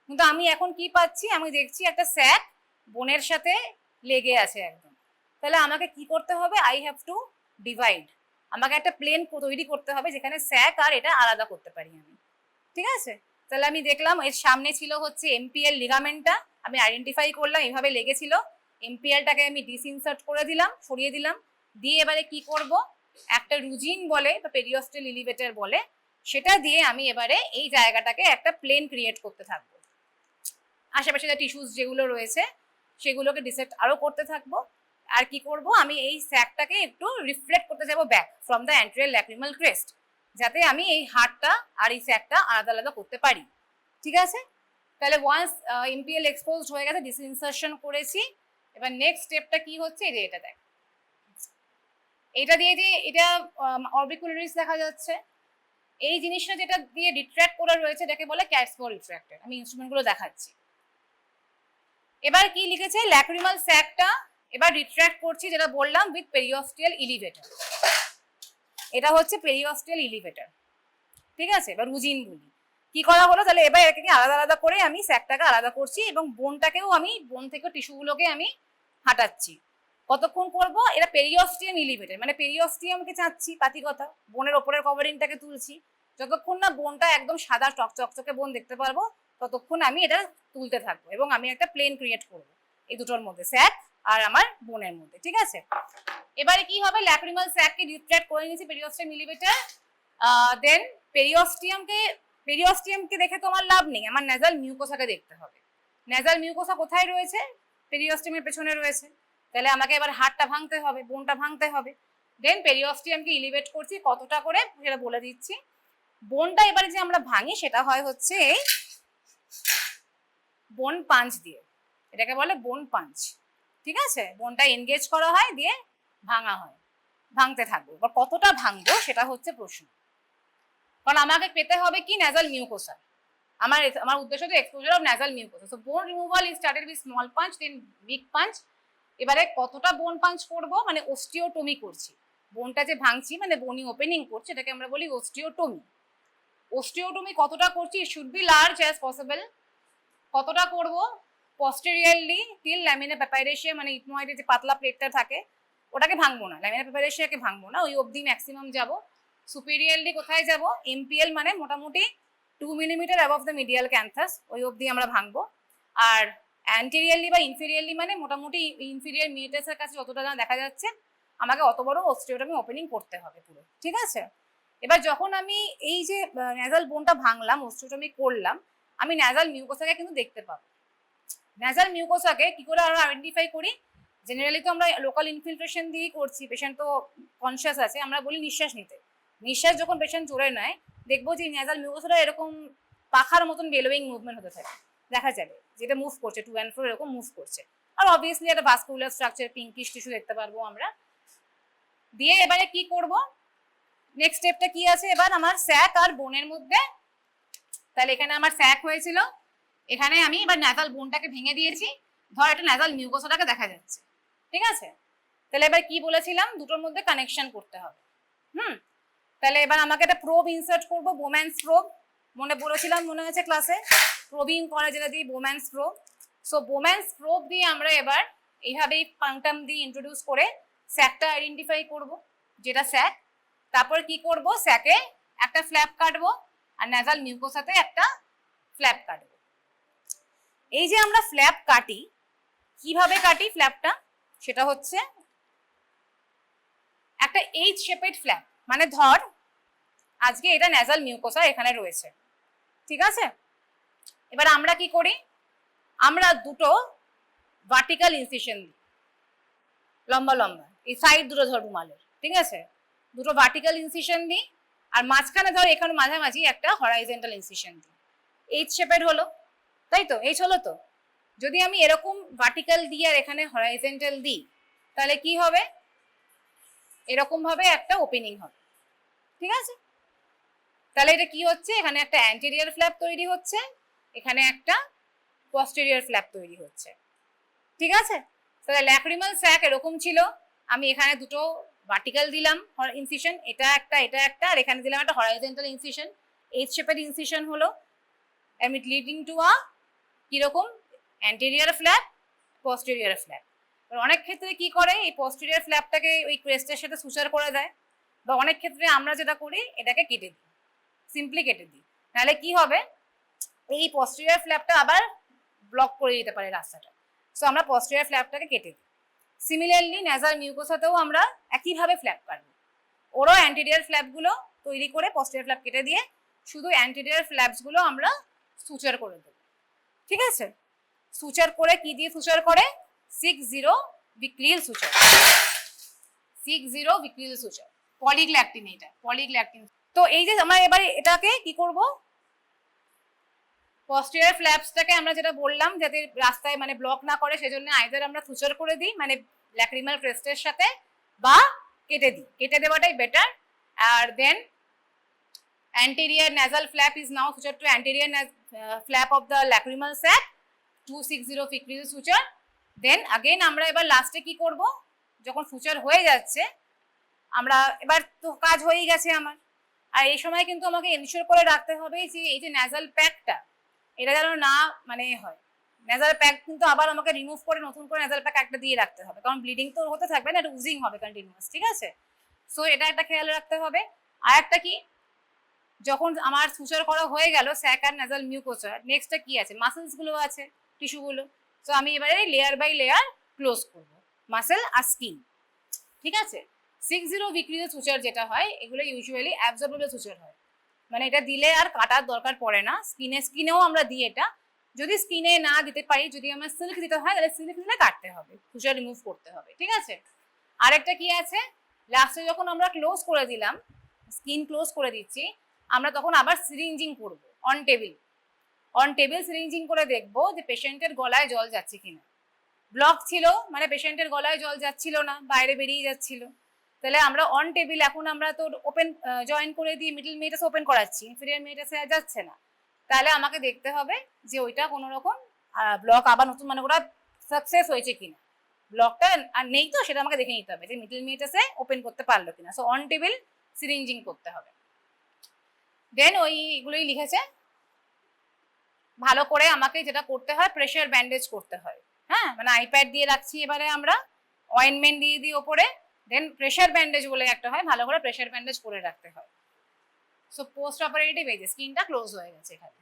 [SPEAKER 1] কিন্তু আমি এখন কি পাচ্ছি, আমি দেখছি একটা স্যাক বোনের সাথে লেগে আছে একদম। তাহলে আমাকে কি করতে হবে, আই হ্যাভ টু ডিভাইড, আমাকে একটা প্লেন তৈরি করতে হবে যেখানে স্যাক আর এটা আলাদা করতে পারি আমি, ঠিক আছে। তাহলে আমি দেখলাম এর সামনে ছিল হচ্ছে এমপিএল লিগামেন্টটা, আমি আইডেন্টিফাই করলাম এইভাবে লেগেছিল, এমপিএলটাকে আমি ডিসইনসার্ট করে দিলাম, সরিয়ে দিলাম, দিয়ে এবারে কি করব, একটা রুজিন বলে বা পেরিওস্টাল এলিভেটর বলে, সেটা দিয়ে আমি এবারে এই জায়গাটাকে একটা প্লেন ক্রিয়েট করতে থাকবো, আশেপাশে যে টিস্যুস যেগুলো রয়েছে সেগুলোকে ডিসেক্ট আরো করতে থাকবো, আর কি করব, আমি এই স্যাকটাকে একটু রিফ্লেক্ট করতে যাব back from the anterior lacrimal crest, যাতে আমি এই হাড়টা আর এই স্যাকটা আলাদা আলাদা করতে পারি। ঠিক আছে, তাহলে ওয়ান্স এমপিএল এক্সপোজড হয়ে গেছে, ডিসইনসারশন করেছি, এবার নেক্সট স্টেপটা কি হচ্ছে, এই যে এটা দেখ, এটা দিয়ে যে এটা অরবিকুলারিস দেখা যাচ্ছে, এই জিনিসটা যেটা দিয়ে রিট্র্যাক্ট করা রয়েছে এটাকে বলে ক্যাটস-পো রিট্র্যাক্টর। আমি ইনস্ট্রুমেন্টগুলো দেখাচ্ছি। এবার কি লিখেছে, ল্যাক্রিমাল স্যাকটা এবার রিট্র্যাক্ট করছি, যেটা বললাম উইথ পেরিঅস্টিয়াল ইলিভেটর। এটা হচ্ছে পেরিঅস্টিয়াল ইলিভেটর। ঠিক আছে, এবার রুজিন বলি কি করা হলো, তাহলে এবার এটাকে আলাদা আলাদা করে আমি স্যাকটাকে আলাদা করছি এবং বোনটাকেও আমি বোন থেকে টিস্যুগুলোকে আমি হাঁটাচ্ছি। কতক্ষণ করব, এটা পেরিঅস্টিয়াম ইলিভেটর, মানে পেরিঅস্টিয়ামকে চাচ্ছি, পাতি কথা, বোনের ওপরের কভারিংটাকে তুলছি। যতক্ষণ না বোনটা একদম সাদা চকচকে বোন দেখতে পারবো ততক্ষণ আমি এটা তুলতে থাকবো এবং আমি একটা প্লেন ক্রিয়েট করবো এই দুটোর মধ্যে, স্যাক আর আমার বোনের মধ্যে। ঠিক আছে, এবারে কি হবে, ল্যাক্রিমাল স্যাককে রিট্র্যাক্ট করে নিয়েছি পেরিঅস্টিয়াম ইলিভেটর। দেন পেরিঅস্টিয়ামকে দেখে তোমার লাভ নেই, আমার ন্যাজাল মিউকোসাকে দেখতে হবে। ন্যাজাল মিউকোসা কোথায় রয়েছে, পেরিঅস্টিয়ামের পেছনে রয়েছে, তাহলে আমাকে এবার হাড়টা ভাঙতে হবে, বোনটা ভাঙতে হবে। দেন পেরিঅস্টিয়ামকে ইলিভেট করছি, কতটা করে সেটা বলে দিচ্ছি। বোনটা এবারে যে আমরা ভাঙি সেটা হয় হচ্ছে এই বোন পাঞ্চ দিয়ে, এটাকে বলে বোন পাঞ্চ। ঠিক আছে, বোনটা এনগেজ করা হয় দিয়ে ভাঙা হয়, ভাঙতে থাকবো। এবার কতটা ভাঙবো সেটা হচ্ছে প্রশ্ন, কারণ আমাকে পেতে হবে কি, ন্যাজাল মিউকোসা। আমার উদ্দেশ্য তো exposure of nasal mucosa. So bone removal is started with small punch then big punch. এবারে কতটা বোন পাঞ্চ করব, মানে অস্টিওটমি করছি, বোনটা যে ভাঙছি মানে বোনি ওপেনিং করছি, এটাকে আমরা বলি অস্টিওটমি। অস্টিওটমি কতটা করছি, it should be large as possible. কতটা করব, পস্টেরিয়ারলি টিল ল্যামিনা প্যাপাইরেশিয়া, মানে ইথময়েডের যে পাতলা প্লেটটা থাকে ওটাকে ভাঙবো না, ল্যামিনা প্যাপাইরেশিয়াকে ভাঙবো না, ওই অবধি ম্যাক্সিমাম যাব। সুপিরিয়ারলি কোথায় যাব, এমপিএল মানে মোটামুটি 2 মিলিমিটার অ্যাবভ দ্য মিডিয়াল ক্যান্থাস, ওই অবধি আমরা ভাঙবো। আর অ্যান্টেরিয়ারলি বা ইনফেরিয়ারলি মানে মোটামুটি ইনফেরিয়ার মিনিটাসের কাছে যতটা দেখা যাচ্ছে আমাকে অত বড় অস্টিওটমি ওপেনিং করতে হবে পুরো। ঠিক আছে, এবার যখন আমি এই যে ন্যাজাল বোনটা ভাঙলাম, অস্টিওটমি করলাম, আমি ন্যাজাল মিউকোসাকে কিন্তু দেখতে পাবো। ন্যাজাল মিউকোসাকে কি করে আমরা আইডেন্টিফাই করি, জেনারেলি তো আমরা লোকাল ইনফিলট্রেশন দিয়েই করছি, পেশেন্ট তো কনসিয়াস আছে, আমরা বলি নিঃশ্বাস নিতে। নিঃশ্বাস যখন পেশেন্ট জোরে নেয় দেখবো যে ন্যাজাল মিউকোসাটা এরকম পাখার মতন বেলোয়িং মুভমেন্ট হতে থাকে, দেখা যাবে যেটা মুভ করছে, টু অ্যান্ড ফ্রো এরকম মুভ করছে। আর অবভিয়াসলি একটা ভাস্কুলার স্ট্রাকচার, পিঙ্কিশ টিস্যু দেখতে পারবো আমরা। দিয়ে এবারে কি করব, নেক্সট স্টেপটা কি আছে, এবার আমার স্যাক আর বোনের মধ্যে, তাহলে এখানে আমার স্যাক হয়েছিল, এখানে আমি এবার ন্যাজাল বোনটাকে ভেঙে দিয়েছি, ধর একটা ন্যাজাল মিউকোসাটাকে দেখা যাচ্ছে। ঠিক আছে, তাহলে এবার কি বলেছিলাম, দুটোর মধ্যে কানেকশন করতে হবে। তাহলে এবার আমাকে একটা প্রোব ইনসার্ট করবো, বোম্যান্স প্রোব, মনে বলেছিলাম মনে আছে ক্লাসে, প্রোবিং করে যেটা দিয়ে Bowman's probe. So Bowman's probe দিয়ে আমরা এবার এইভাবেই পাংটাম দিয়ে ইন্ট্রোডিউস করে স্যাকটা আইডেন্টিফাই করব, যেটা স্যাক। তারপর কি করব, স্যাকে একটা ফ্ল্যাপ কাটবো আর ন্যাজাল মিউকোসাতে একটা ফ্ল্যাপ কাটবো। এই যে আমরা ফ্ল্যাপ কাটি, কিভাবে কাটি ফ্ল্যাপটা, সেটা হচ্ছে একটা এইচ শেপেড ফ্ল্যাপ, মানে ধর আজকে এটা ন্যাজাল মিউকোসা এখানে রয়েছে। ঠিক আছে, এবার আমরা কি করি, আমরা দুটো ভার্টিক্যাল ইনসিশন দিই, লম্বা লম্বা, এই সাইড দুটো ধর রুমালের। ঠিক আছে, দুটো ভার্টিক্যাল ইনসিশন দিই আর মাঝখানে ধর এখানে মাঝামাঝি একটা হরাইজন্টাল ইনসিশন দিই, এইচ শেপেড হলো, তাই তো, এইচ হলো তো। যদি আমি এরকম ভার্টিক্যাল দিই আর এখানে হরাইজন্টাল দিই তাহলে কি হবে, এরকম ভাবে একটা ওপেনিং হবে। ঠিক আছে, তাহলে এটা কি হচ্ছে, এখানে একটা অ্যান্টেরিয়র ফ্ল্যাপ তৈরি হচ্ছে, এখানে একটা পস্টেরিয়র ফ্ল্যাপ তৈরি হচ্ছে। ঠিক আছে, তাহলে ল্যাক্রিমাল স্যাক এরকম ছিল, আমি এখানে দুটো ভার্টিক্যাল দিলাম ইনসিশন, এটা একটা এটা একটা, আর এখানে দিলাম একটা হরাইজন্টাল ইনসিশন, এইচ শেপের ইনসিশন হলো, and it leading to a কিরকম অ্যান্টেরিয়র ফ্ল্যাপ, পস্টেরিয়র ফ্ল্যাপ। অনেক ক্ষেত্রে কি করে, এই পস্টেরিয়র ফ্ল্যাপটাকে ওই ক্রেস্টের সাথে সুচার করে দেয়, বা অনেক ক্ষেত্রে আমরা যেটা করি এটাকে কেটে দিই, সিম্পলি কেটে দিই, নাহলে কি হবে, এই পস্টেরিয়র ফ্ল্যাপটা আবার ব্লক করে দিতে পারে রাস্তাটা। সো আমরা পস্টেরিয়র ফ্ল্যাপটাকে কেটে দিই। সিমিলারলি ন্যাজাল মিউকোসাতেও আমরা একইভাবে ফ্ল্যাপ কাটবো, ওরও অ্যান্টেরিয়র ফ্ল্যাপগুলো তৈরি করে পস্টেরিয়র ফ্ল্যাপ কেটে দিয়ে শুধু অ্যান্টেরিয়র ফ্ল্যাপসগুলো আমরা সুচার করে দেবো। ঠিক আছে, সুচার করে কি দিয়ে সুচার করে, 6-0 ভিক্রিল সুচার, 60 ভিক্রিল সুচার, পলিগ্ল্যাকটিন, এটা পলিগ্ল্যাকটিন। তো এই যে আমরা এবার এটাকে কি করব, পস্টেরিয়র ফ্ল্যাপসটাকে আমরা যেটা বললাম যাতে রাস্তায় মানে ব্লক না করে সেজন্য আইদার আমরা সুচার করে দিই মানে ল্যাক্রিমাল ক্রেস্টের সাথে, বা কেটে দিই, কেটে দেওয়াটাই better. R then anterior nasal flap is now sutured to anterior flap of the lacrimal sac, 260 Vicryl suture. Then again আমরা এবার লাস্টে কি করব, যখন সুচার হয়ে যাচ্ছে আমরা এবার তো কাজ হয়ে গেছে আমার, আর এই সময় কিন্তু আমাকে এনশিওর করে রাখতে হবে যে এই যে ন্যাজাল প্যাকটা এটা যেন না মানে হয়, ন্যাজাল প্যাক কিন্তু আবার আমাকে রিমুভ করে নতুন করে ন্যাজাল প্যাক একটা দিয়ে রাখতে হবে, কারণ ব্লিডিং তো হতে থাকবে না, এটা উজিং হবে কন্টিনিউয়াস, ঠিক আছে? সো এটা একটা খেয়াল রাখতে হবে। আর একটা কি, যখন আমার সুচার করা হয়ে গেল স্যাক আর ন্যাজাল মিউকোসা, নেক্সটটা কি আছে, মাসেলস গুলো আছে, টিস্যুগুলো। সো আমি এবারে লেয়ার বাই লেয়ার ক্লোজ করব মাসেল আর স্কিন, ঠিক আছে? 60 ভিক্রিল সুচার যেটা হয় এগুলো ইউজুয়ালি অ্যাবজর্বেবল সুচার হয়, মানে এটা দিলে আর কাটার দরকার পড়ে না। স্কিনেও আমরা দিই এটা, যদি স্কিনে না দিতে পারি, যদি আমার সিল্ক দিতে হয় তাহলে সিল্ক দিলে কাটতে হবে, সুচার রিমুভ করতে হবে, ঠিক আছে? আরেকটা কি আছে, লাস্টে যখন আমরা ক্লোজ করে দিলাম, স্কিন ক্লোজ করে দিচ্ছি, আমরা তখন আবার সিরিঞ্জিং করব অন টেবিল সিরিঞ্জিং করে দেখবো যে পেশেন্টের গলায় জল যাচ্ছে কিনা। ব্লক ছিল মানে পেশেন্টের গলায় জল যাচ্ছিল না, বাইরে বেরিয়ে যাচ্ছিল, তাহলে আমরা অন টেবিল এখন আমরা তো ওপেন জয়েন করে দিয়ে মিডল মেটাস ওপেন করাচ্ছি, ইনফেরিয়র মেটাসে যাচ্ছে না, তাহলে আমাকে দেখতে হবে যে ওইটা কোনো রকম ব্লক আবার নতুন মানে ওটা সাকসেস হয়েছে কিনা, ব্লকটা আর নেই তো সেটা আমাকে দেখে নিতে হবে যে মিডল মেটাসে ওপেন করতে পারলো কিনা। সো অন টেবিল সিরিঞ্জিং করতে হবে। দেন ওইগুলোই লিখেছে, ভালো করে আমাকে যেটা করতে হয় প্রেশার ব্যান্ডেজ করতে হয়, হ্যাঁ মানে আইপ্যাড দিয়ে রাখছি, এবারে আমরা অয়েনমেন্ট দিয়ে দিই ওপরে, দেন প্রেশার ব্যান্ডেজ বলে একটা হয়, ভালো করে প্রেশার ব্যান্ডেজ করে রাখতে হয়। সো পোস্ট অপারেটিভ এই যে স্কিনটা ক্লোজ হয়ে গেছে এখানে,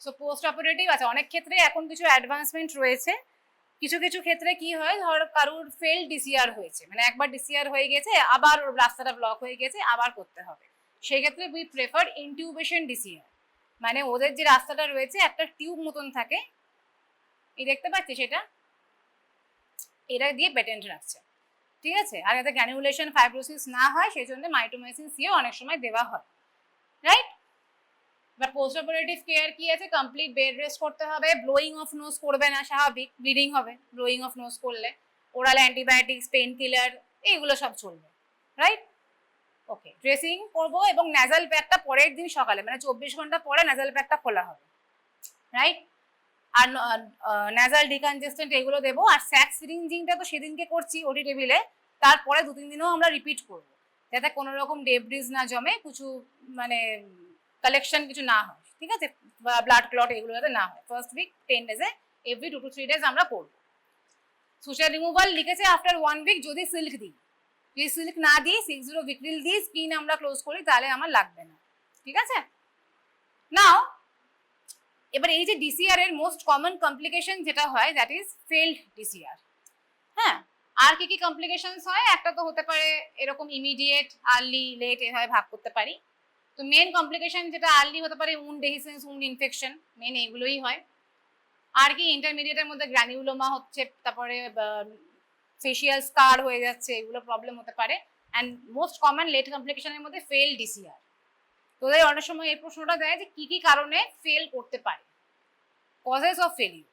[SPEAKER 1] সো পোস্ট অপারেটিভ আছে। অনেক ক্ষেত্রে এখন কিছু অ্যাডভান্সমেন্ট রয়েছে, কিছু কিছু ক্ষেত্রে কি হয়, ধর কারুর ফেল ডিসিআর হয়েছে, মানে একবার ডিসিআর হয়ে গেছে আবার রাস্তাটা ব্লক হয়ে গেছে আবার করতে হবে, সেই ক্ষেত্রে উই প্রেফার ইনটিউবেশন ডিসিআর, মানে ওদের যে রাস্তাটা রয়েছে একটা টিউব মতন থাকে, এই দেখতে পাচ্ছি সেটা, এটা দিয়ে পেটেন্ট রাখছে, ঠিক আছে? আর যাতে গ্র্যানুলেশন ফাইব্রোসিস না হয় সেই জন্য মাইটোমাইসিন সিও অনেক সময় দেওয়া হয়, রাইট? এবার পোস্ট অপারেটিভ কেয়ার কি আছে, কমপ্লিট বেড রেস্ট করতে হবে, ব্লোয়িং অফ নোজ করবে না, স্বাভাবিক ব্লিডিং হবে ব্লোয়িং অফ নোজ করলে, ওরাল অ্যান্টিবায়োটিক্স পেন কিলার এইগুলো সব চলবে, রাইট? ওকে, ড্রেসিং করবো এবং ন্যাজাল প্যাকটা পরের দিন সকালে মানে 24 ঘন্টা পরে ন্যাজাল প্যাকটা খোলা হবে, রাইট? আর ন্যাজাল ডিকনজেস্টেন্ট এগুলো দেবো। আর স্যাক সিরিঞ্জিংটা তো সেদিনকে করছি ওটি টেবিলে, তারপরে 2-3 দিনও আমরা রিপিট করবো যাতে কোনো রকম ডেব্রিজ না জমে, কিছু মানে কালেকশন কিছু না হয়, ঠিক আছে? বা ব্লাড ক্লট এগুলো যাতে না হয়। ফার্স্ট উইক 10 ডেজে এভরি 2 to 3 ডেজ আমরা করবো। সুচার রিমুভাল লিখেছে আফটার 1 উইক যদি সিল্ক দিই, যদি সিল্ক না দিই 60 ভিক্রিল দিই স্কিন আমরা ক্লোজ করি তাহলে আমার লাগবে না, ঠিক আছে? নাও এবার এই যে ডিসিআর এর মোস্ট কমন কমপ্লিকেশন যেটা হয় দ্যাট ইজ ফেলড ডিসিআর। হ্যাঁ, আর কি কি কমপ্লিকেশনস হয়, একটা তো হতে পারে এরকম ইমিডিয়েট, আর্লি, লেট এভাবে ভাগ করতে পারি। তো মেন কমপ্লিকেশন যেটা আর্লি হতে পারে উন্ড ডেহিসেন্স, উন্ড ইনফেকশন, মেন এগুলোই হয়। আর কি ইন্টারমিডিয়েটের মধ্যে গ্র্যানিউলোমা হচ্ছে, তারপরে ফেশিয়াল স্কার হয়ে যাচ্ছে, এগুলো প্রবলেম হতে পারে। অ্যান্ড মোস্ট কমন লেট কমপ্লিকেশনের মধ্যে ফেল ডিসিআর। তোদের অনেক সময় এই প্রশ্নটা দেয় যে কি কি কারণে ফেল করতে পারে, কজেস অফ ফেলিউর।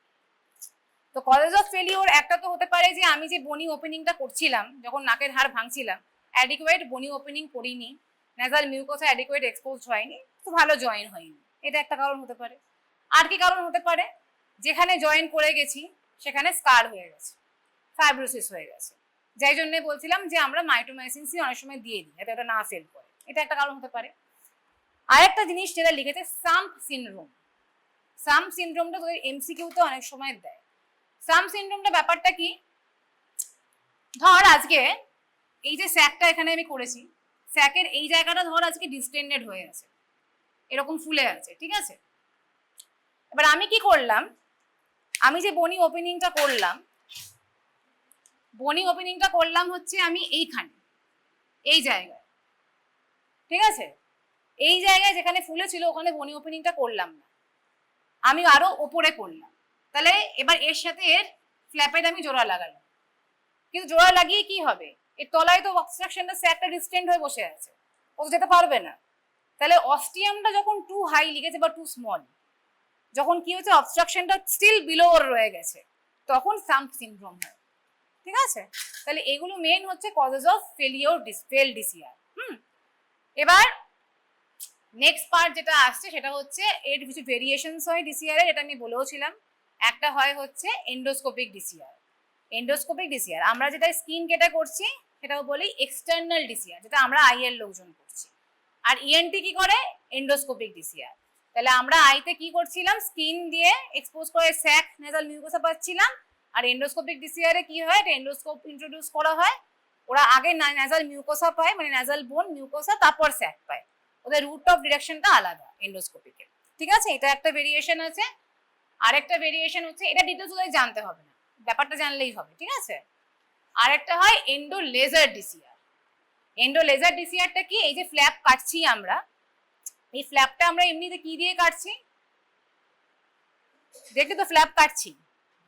[SPEAKER 1] তো কজেস অফ ফেলিউর একটা তো হতে পারে যে আমি যে বনি ওপেনিংটা করছিলাম যখন নাকের হাড় ভাঙছিলাম, অ্যাডিকুয়েট বনি ওপেনিং করিনি, ন্যাজাল মিউকোসা অ্যাডিকুয়েট এক্সপোজ হয়নি, তো ভালো জয়েন হয়নি, এটা একটা কারণ হতে পারে। আর কি কারণ হতে পারে, যেখানে জয়েন করে গেছি সেখানে স্কার হয়ে গেছে, ফাইব্রোসিস হয়ে গেছে, যাই জন্য বলছিলাম যে আমরা মাইটোমাইসিন সি অনেক সময় দিয়ে দিই যাতে ওটা না ফেল করে, এটা একটা কারণ হতে পারে। আরেকটা জিনিস যেটা লিখেছে সাম্প সিনড্রোম, সাম্প সিনড্রোমটা তোদের এমসিকিউতে অনেক সময় দেয়। সাম্প সিনড্রোমটা ব্যাপারটা কি, ধর আজকে এই যে স্যাকটা এখানে আমি করেছি, স্যাকের এই জায়গাটা ধর আজকে ডিস্টেন্ডেড হয়ে আছে, এরকম ফুলে আছে, ঠিক আছে? এবার আমি কি করলাম, আমি যে বনি ওপেনিংটা করলাম, বনি ওপেনিংটা করলাম হচ্ছে আমি এইখানে এই জায়গায়, ঠিক আছে? এই জায়গায় যেখানে ফুলে ছিল ওখানে বনি ওপেনিংটা করলাম না, আমি আরো ওপরে করলাম, তাহলে এবার এর সাথে এর ফ্ল্যাপের আমি জোড়া লাগালাম, কিন্তু জোড়া লাগিয়ে কি হবে, এর তলায় তো অবস্ট্রাকশনটা স্যাকটা ডিস্টেন্ট হয়ে বসে আছে, ও তো যেতে পারবে না। তাহলে অস্টিয়ামটা যখন টু হাই লিখেছে বা টু স্মল, যখন কি হচ্ছে অবস্ট্রাকশনটা স্টিল বিলো ওর রয়ে গেছে, তখন সাম্প সিনড্রোম হয়। ঠিক আছে, তাহলে এগুলো মেইন হচ্ছে কজেস অফ ফেল ডিসিআর। এবার নেক্সট পার্ট যেটা আসছে সেটা হচ্ছে এর কিছু ভেরিয়েশনস হয় ডিসিআর এর, এটা আমি বলেও ছিলাম। একটা হয় হচ্ছে এন্ডোস্কোপিক ডিসিআর। এন্ডোস্কোপিক ডিসিআর আমরা যেটা স্কিন কেটে করছি সেটাও বলি এক্সটার্নাল ডিসিআর, যেটা আমরা আইয়ের লোকজন করছি। আর ইএনটি কি করে, এন্ডোস্কোপিক ডিসিআর। তাহলে আমরা আইতে কি করছিলাম, স্কিন দিয়ে এক্সপোজ করে স্যাক নেজাল মিউকোসা পাচ্ছিলাম। আর এন্ডোস্কোপিক ডিসিআর এ কি হয়, এন্ডোস্কোপ ইন্ট্রোডিউস করা হয়, ওরা আগে নেজাল মিউকোসা পায়, মানে নেজাল বোন মিউকোসা, তারপর স্যাক পায়, ওদের রুট অফ ডিরেকশনটা আলাদা এন্ডোস্কোপিকে। ঠিক আছে, এটা একটা ভেরিয়েশন আছে। আরেকটা ভেরিয়েশন হচ্ছে, এটা ডিটেলস ওদের জানতে হবে না, ব্যাপারটা জানলেই হবে। ঠিক আছে, আরেকটা হয় endo laser DCR. Endo laser ডিসিআরটা কি, এই যে ফ্ল্যাপ কাটছি আমরা, এই ফ্ল্যাপটা আমরা এমনিতে কি দিয়ে কাটছি, দেখে তো ফ্ল্যাপ কাটছি,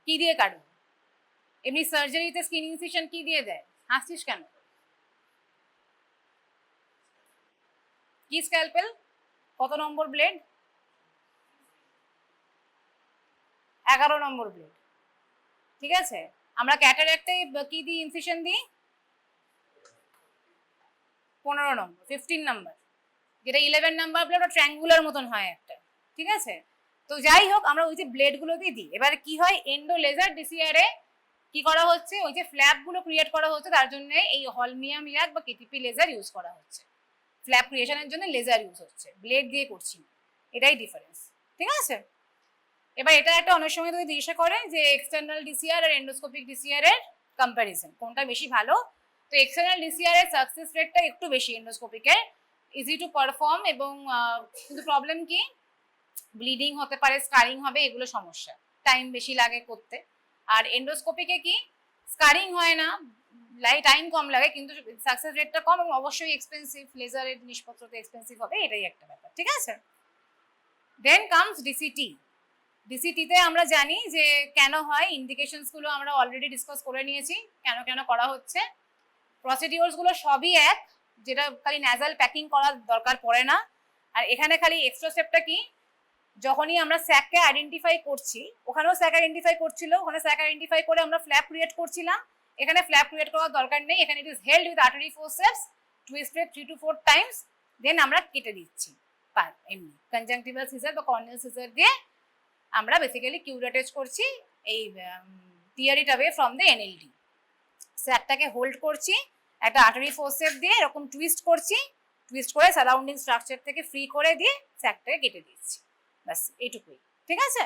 [SPEAKER 1] কি দিয়ে কাটবো, এমনি সার্জারিতে স্কিন ইনসিশন কি দিয়ে দেয়, হাসছিস কেন, কি স্ক্যালপেল, কত নম্বর ব্লেড, 11 নম্বর ব্লেড। ঠিক আছে, আমরা ক্যাটারাক্টে কি দিই, ইনসিশন দিই 15 নম্বর, 15 নম্বর, যেটা 11 নাম্বার ব্লেড, ওটা ট্রায়াঙ্গুলার মতন হয় একটা। ঠিক আছে, তো যাই হোক আমরা ওই যে ব্লেড গুলো দিয়ে দিই। এবার কি হয়, এন্ডো লেজার ডিসিআর এ কি করা হচ্ছে, ওই যে ফ্ল্যাপ গুলো ক্রিয়েট করা হচ্ছে, তার জন্য এই হলমিয়াম ইয়াক বা কেটিপি লেজার ইউজ করা হচ্ছে। ফ্ল্যাপ ক্রিয়েশনের জন্য লেজার ইউজ হচ্ছে, ব্লেড দিয়ে করছি না, এটাই ডিফারেন্স। ঠিক আছে, এবার এটা একটা অনেক সময় তুমি জিজ্ঞাসা করে যে এক্সটার্নাল ডিসিআর আর এন্ডোস্কোপিক ডিসিআর এর কম্প্যারিজন কোনটা বেশি ভালো। তো এক্সটার্নাল ডিসিআর এর সাকসেস রেটটা একটু বেশি এন্ডোস্কোপিকের, ইজি টু পারফর্ম, এবং কিন্তু প্রবলেম কি, ব্লিডিং হতে পারে, স্কারিং হবে, এগুলো সমস্যা, টাইম বেশি লাগে করতে। আর এন্ডোস্কোপিকে কি স্কারিং হয় না, টাইম কম লাগে, কিন্তু সাকসেস রেটটা কম, এবং অবশ্যই এক্সপেন্সিভ, লেজারের জিনিসপত্র তো এক্সপেন্সিভ হবে, এটাই একটা ব্যাপার। ঠিক আছে, দেন কামস ডিসিটি। ডিসিটিতে আমরা জানি যে কেন হয়, ইন্ডিকেশনস গুলো আমরা অলরেডি ডিসকাস করে নিয়েছি, কেন কেন করা হচ্ছে। প্রসিডিওরস গুলো সবই এক, যেটা খালি ন্যাজাল প্যাকিং করার দরকার পড়ে না। আর এখানে খালি এক্সট্রা স্টেপটা কি, যখনই আমরা স্যাককে আইডেন্টিফাই করছি, ওখানেও স্যাক আইডেন্টিফাই করছিল, ওখানে স্যাক আইডেন্টিফাই করে আমরা ফ্ল্যাপ ক্রিয়েট করছিলাম, এখানে ফ্ল্যাপ ক্রিয়েট করার দরকার নেই, এখানে it is held with artery forceps, twisted 3 to 4 times, দেন আমরা কেটে দিচ্ছি। এমনি কনজাংটিভাল সিজার বা কর্নিয়াল সিজার দিয়ে আমরা বেসিক্যালি কিউরেটেজ করছি এই tear it away from the NLD. স্যাকটাকে হোল্ড করছি একটা আর্টারি ফোরসেপ দিয়ে, এরকম টুইস্ট করছি, টুইস্ট করে সারাউন্ডিং স্ট্রাকচার থেকে ফ্রি করে দিয়ে স্যাকটাকে কেটে দিচ্ছি, ব্যাস এইটুকুই। ঠিক আছে,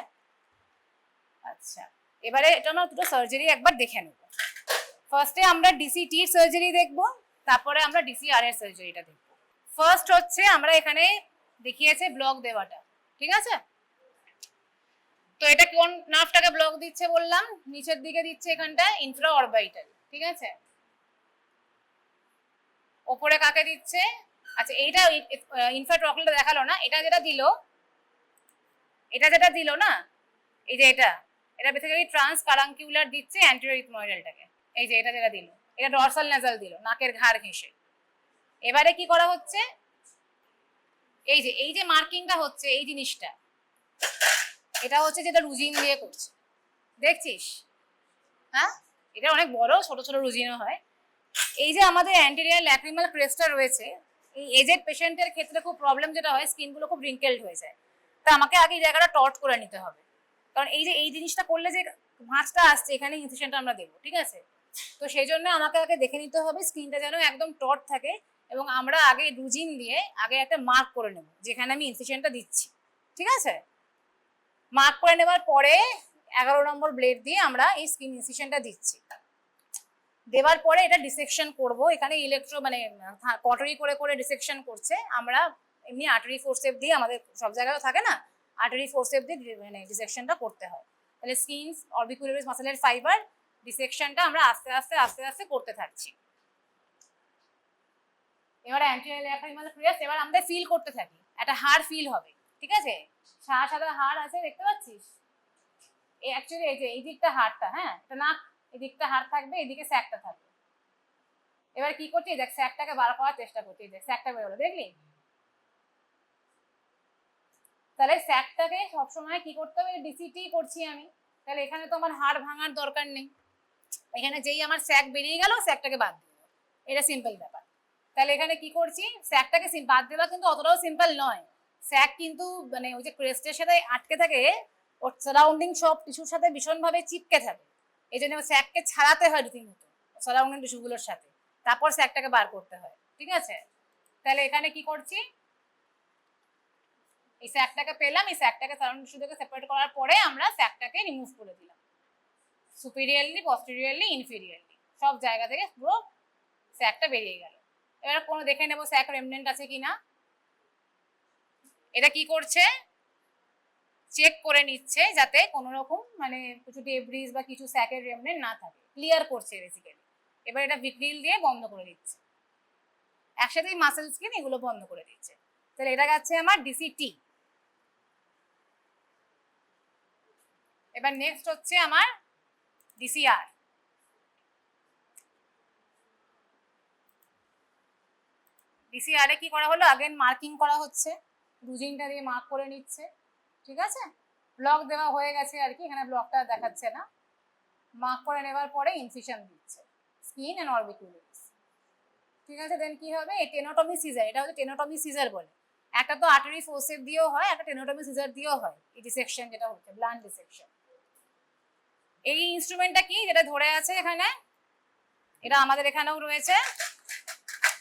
[SPEAKER 1] আচ্ছা এবারে এটা না দুটো সার্জারি একবার দেখে নেব। ফার্স্টে আমরা ডিসিটির সার্জারি দেখব, তারপরে আমরা ডিসিআর এর সার্জারিটা দেখব। ফার্স্ট হচ্ছে আমরা এখানে দেখিয়েছে ব্লক দেওয়াটা। ঠিক আছে, তো এটা কোন নার্ভটাকে ব্লক দিচ্ছে বললাম, নিচের দিকে দিচ্ছে, এখানটা ইনফ্রা অরবাইটাল। ঠিক আছে, ওপরে কাকে দিচ্ছে, আচ্ছা এইটা ইনফ্রাট্রক্লেটা দেখালো না, এটা যেটা দিল, এটা যেটা দিল না, এই যে এটা বেসিক্যালি ট্রান্স কারাঙ্কিউলার দিচ্ছে অ্যান্টেরিয়র ইথময়েডালটাকে, এই যে এটা যেটা দিল, এটা ডরসাল নেজাল দিল নাকের ঘাড় ঘেঁষে। এবারে কি করা হচ্ছে, এই যে মার্কিংটা হচ্ছে, এই জিনিসটা, এটা হচ্ছে যেটা রুজিন দিয়ে করছে, দেখছিস, হ্যাঁ এটা অনেক বড়, ছোট ছোট রুজিনও হয়। এই যে আমাদের অ্যান্টেরিয়র ল্যাক্রিমাল ক্রেস্টটা রয়েছে, এই এজেড পেশেন্টের ক্ষেত্রে খুব প্রবলেম যেটা হয়, স্কিনগুলো খুব রিঙ্কেলড হয়ে যায়, তা আমাকে আগে এই জায়গাটা টর্চ করে নিতে হবে, কারণ এই যে এই জিনিসটা করলে যে ভাঁজটা আসছে, এখানে ইনসিশনটা আমরা দেবো। ঠিক আছে, তো সেই জন্য আমাকে আগে দেখে নিতে হবে স্কিনটা যেন একদম টট থাকে, এবং আমরা আগে রুজিন দিয়ে আগে একটা মার্ক করে নেব যেখানে আমি ইনসিশনটা দিচ্ছি। ঠিক আছে, মার্ক করে নেবার পরে 11 নম্বর ব্লেড দিয়ে আমরা এই স্কিন ইনসিশনটা দিচ্ছি। দেওয়ার পরে এটা ডিসেকশন করব, এখানে ইলেকট্রো মানে কটরি করে করে ডিসেকশন করছে, আমরা এমনি আর্টারি ফোরসেপ দিয়ে, আমাদের সব জায়গায় থাকে না আর্টারি ফোরসেপ দিয়ে মানে ডিসেকশনটা করতে হয়। তাহলে স্কিন অরবিকুলারিস মাসেলের ফাইবার ডিসেকশনটা আমরা আস্তে আস্তে আস্তে আস্তে করতে থাকছি। এবার অ্যান্টেরিয়র ল্যাক্রিমাল ক্রেস্ট এবার আমরা ফিল করতে থাকি, একটা হাড় ফিল হবে। ঠিক আছে, সাদা সাদা হাড় আছে দেখতে পাচ্ছিস, এই অ্যাকচুয়ালি এই যে এই দিকটা হাড়টা, হ্যাঁ এটা নাক এদিকটা হাড় থাকবে, এদিকে স্যাকটা থাকবে। এবার কি করছি, দেখ স্যাকটাকে বার করার চেষ্টা করছি, দেখ স্যাকটা বেরোলো, দেখলি? তাহলে স্যাকটাকে সবসময় কি করতে হবে, ডিসিটি করছি আমি, তাহলে এখানে তো আমার হাড় ভাঙার দরকার নেই, এখানে যেই আমার স্যাক বেরিয়ে গেল স্যাকটাকে বাদ দিল, এটা সিম্পল ব্যাপার। তাহলে এখানে কি করছি, স্যাকটাকে বাদ দেওয়া কিন্তু অতটাও সিম্পল নয়। স্যাক কিন্তু মানে ওই যে ক্রেস্টের সাথে আটকে থাকে, ওর সারাউন্ডিং সব টিস্যুর সাথে ভীষণভাবে চিপকে থাকে, এই জন্য স্যাককে ছাড়াতে হয় রীতিমতো সারাউন্ডিং টিস্যুগুলোর সাথে, তারপর স্যাকটাকে বার করতে হয়, ঠিক আছে? তাহলে এখানে কি করছি, এই স্যাকটাকে পেলাম, এই স্যাকটাকে সারাউন্ডিং টিস্যু থেকে সেপারেট করার পরে আমরা স্যাকটাকে রিমুভ করে দিলাম, সুপিরিয়রলি, পস্টেরিয়রলি, ইনফিরিয়রলি, সব জায়গা থেকে পুরো স্যাকটা বেরিয়ে গেল। এবার কোনো দেখে নেবো স্যাক রেমনেন্ট আছে কিনা। এটা কি করছে, চেক করে নিচ্ছে যাতে কোনো রকম মানে কিছু ডেব্রিজ বা কিছু স্যাকের রেমনেন্ট না থাকে, ক্লিয়ার করছে বেসিক্যালি। এবার এটা ভিক্রিল দিয়ে বন্ধ করে দিচ্ছে, একসাথেই মাসেল স্কিন এগুলো বন্ধ করে দিচ্ছে। তাহলে এটা গেছে আমার ডিসিটি। এবার নেক্সট হচ্ছে আমার ডিসিআর। ডিসিআর এ কি করা হলো, আগেন মার্কিং করা হচ্ছে, রুজিনটা দিয়ে মার্ক করে নিচ্ছে, ঠিক আছে? ব্লক দেওয়া হয়ে গেছে আর কি, এখানে ব্লকটা দেখাচ্ছে না, মার্ক করে নেবার পরে ইনসিশন দিচ্ছে, স্কিন এন্ড অরবিকুলারিস, ঠিক আছে? দেন কি হবে, এই টেনোটমি সিজার, এটা হচ্ছে টেনোটমি সিজার বলে, একটা তো আর্টারি ফোর্সেপ দিয়েও হয়, একটা টেনোটমি সিজার দিয়েও হয়, এই ডিসেকশন যেটা হচ্ছে ব্লান্ট ডিসেকশন। এই ইনস্ট্রুমেন্টটা কি যেটা ধরে আছে এখানে, এটা আমাদের এখানেও রয়েছে,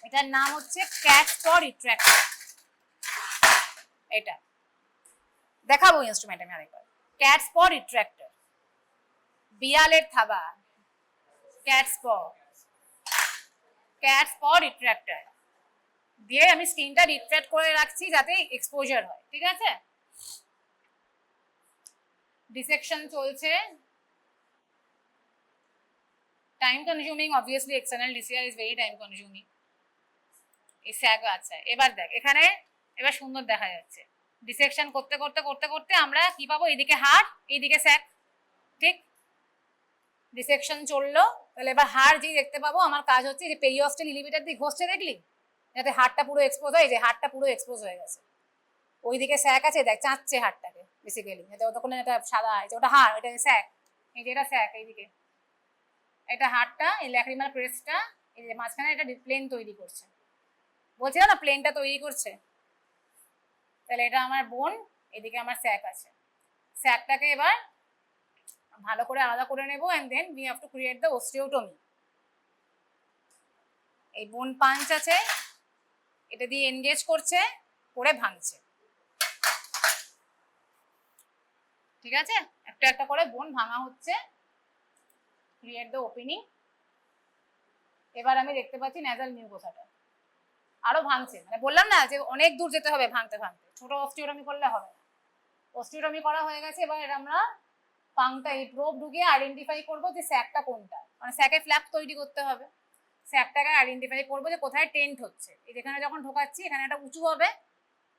[SPEAKER 1] এটার নাম হচ্ছে ক্যাট স্প রিট্রাক্টর। এটা দেখাবো ইনস্ট্রুমেন্ট আমি আরেকবার, ক্যাট স্প রিট্রাক্টর, বিড়ালের থাবা, ক্যাট স্প রিট্রাক্টর দিয়ে আমি স্কিনটা রিট্রাক্ট করে রাখছি যাতে এক্সপোজার হয়, ঠিক আছে? ডিসেকশন চলছে, time consuming, obviously external DCR is very time consuming. এই স্যাগ আছে, এবার দেখ এখানে, এবার সুন্দর দেখা যাচ্ছে, ডিসেকশন করতে করতে করতে করতে আমরা কি পাবো, এইদিকে হাড়, এইদিকে স্যাগ, ঠিক? ডিসেকশন চললো, তাহলে এবার হাড় যেই দেখতে পাবো, আমার কাজ হচ্ছে যে পেরিঅস্টাল ইলিভেটর দিয়ে ঘষছে, দেখলি? যাতে হাড়টা পুরো এক্সপোজ হয়, যে হাড়টা পুরো এক্সপোজ হয়ে গেছে, ওইদিকে স্যাক আছে, দেখ চাচ্ছে হাড়টাকে বেসিক্যালি, যাতে তখন এটা সাদা আছে, ওটা হাড়, এটা স্যাক, এই যে এটা স্যাক, এইদিকে এটা হাড়টা, এই ল্যাক্রিমাল প্রেসটা, এই যে মাঝখানে এটা প্লেন তৈরি করছে, বলছিলাম না প্লেনটা তৈরি করছে। তাহলে এটা আমার বোন, এদিকে আমার স্যাক আছে, স্যাকটাকে এবার ভালো করে আলাদা করে নেবো, and then we have to create the osteotomy. এই বোন পাঞ্চ আছে, এটা দিয়ে এনগেজ করছে, করে ভাঙছে, ঠিক আছে? একটা একটা করে বোন ভাঙা হচ্ছে, ক্রিয়েট দ্য ওপেনিং। এবার আমি দেখতে পাচ্ছি ন্যাজাল মিউকোসাটা আরো ভাঙছে, মানে বললাম না যে অনেক দূর যেতে হবে ভাঙতে ভাঙতে, ছোট অস্টিওটমি করলে হবে না। অস্টিওটমি করা হয়ে গেছে, এবার আমরা পাংটা এই প্রোব ঢুকিয়ে আইডেন্টিফাই করবো যে স্যাকটা কোনটা, মানে স্যাকে ফ্ল্যাপ তৈরি করতে হবে, স্যাকটাকে আইডেন্টিফাই করবো যে কোথায় টেন্ট হচ্ছে। এই যেখানে যখন ঢোকাচ্ছি এখানে একটা উঁচু হবে,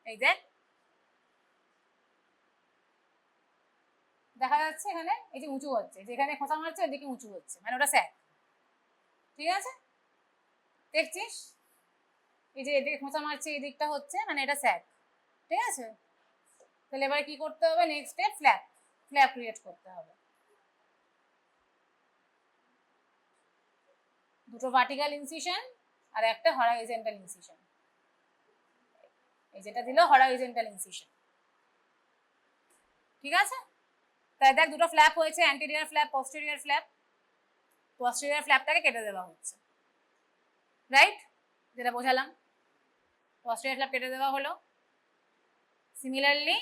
[SPEAKER 1] এই যে দেখা যাচ্ছে এখানে, এই যে উঁচু হচ্ছে, যেখানে খোঁচা মারছে ওইদিকে উঁচু হচ্ছে, মানে ওটা স্যাক, ঠিক আছে? দেখছিস, এই যে এদিকে খোঁচা মারছে, এই দিকটা হচ্ছে, মানে এটা স্যাক, ঠিক আছে? তাহলে এবার কি করতে হবে, নেক্সট স্টেপ ফ্ল্যাপ ক্রিয়েট করতে হবে, দুটো ভার্টিক্যাল ইনসিশন আর একটা হরাইজন্টাল ইনসিশন, এই যেটা দিল হরাইজন্টাল ইনসিশন, ঠিক আছে? তাই দেখ দুটো ফ্ল্যাপ হয়েছে, anterior flap, posterior flap, posterior ফ্ল্যাপটাকে কেটে দেওয়া হচ্ছে, রাইট? যেটা বোঝালাম, পস্টেরিয়র ফ্ল্যাপ কেটে দেওয়া হলো। সিমিলারলি